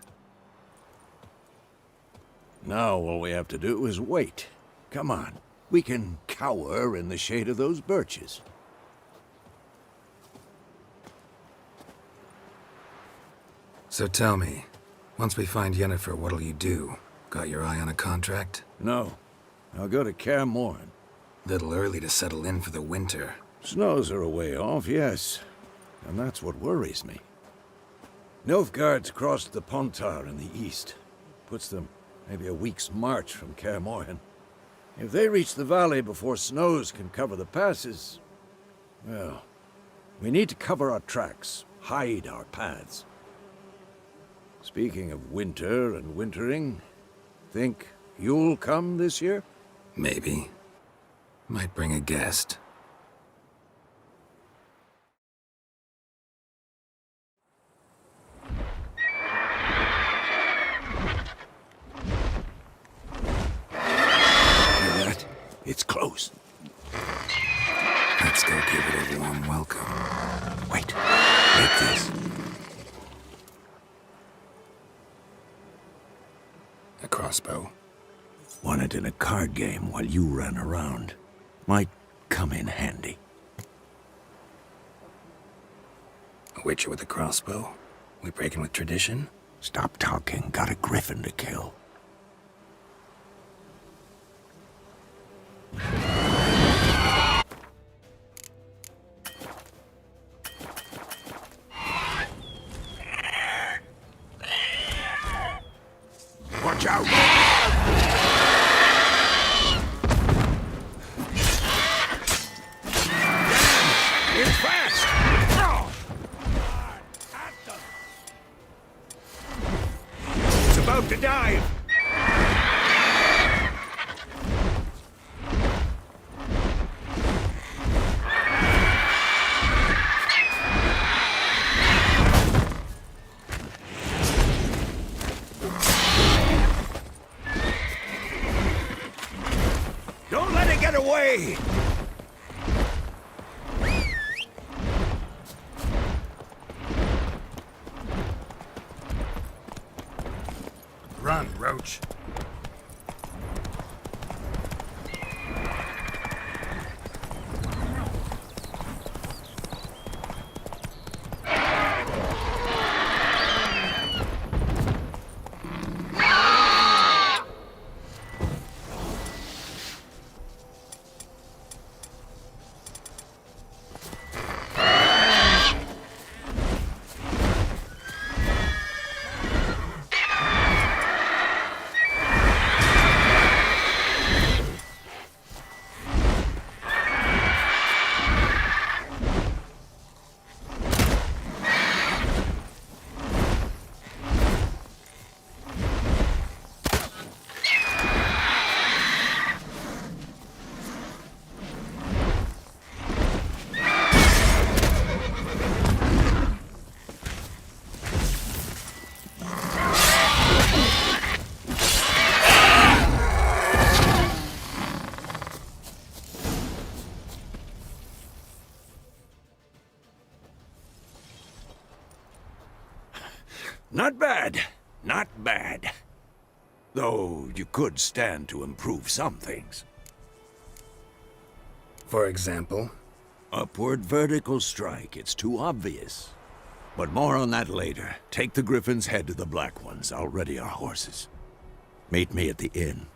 Now all we have to do is wait. Come on. We can cower in the shade of those birches. So tell me, once we find Yennefer, what'll you do? Got your eye on a contract? No. I'll go to Kaer Morhen. Little early to settle in for the winter. Snows are a way off, yes. And that's what worries me. Nilfgaard's crossed the Pontar in the east. Puts them maybe a week's march from Kaer Morhen. If they reach the valley before snows can cover the passes, well, we need to cover our tracks, hide our paths. Speaking of winter and wintering, think you'll come this year? Maybe. Might bring a guest. It's close. Let's go give it a warm welcome. Wait. Take this. A crossbow. Won it in a card game while you ran around. Might come in handy. A witcher with a crossbow? We breaking with tradition? Stop talking. Got a griffin to kill. Watch out! It's fast! It's about to dive! Don't let it get away! Run, Roach. Not bad. Not bad. Though you could stand to improve some things. For example? Upward vertical strike. It's too obvious. But more on that later. Take the Griffin's head to the Black Ones. I'll ready our horses. Meet me at the inn.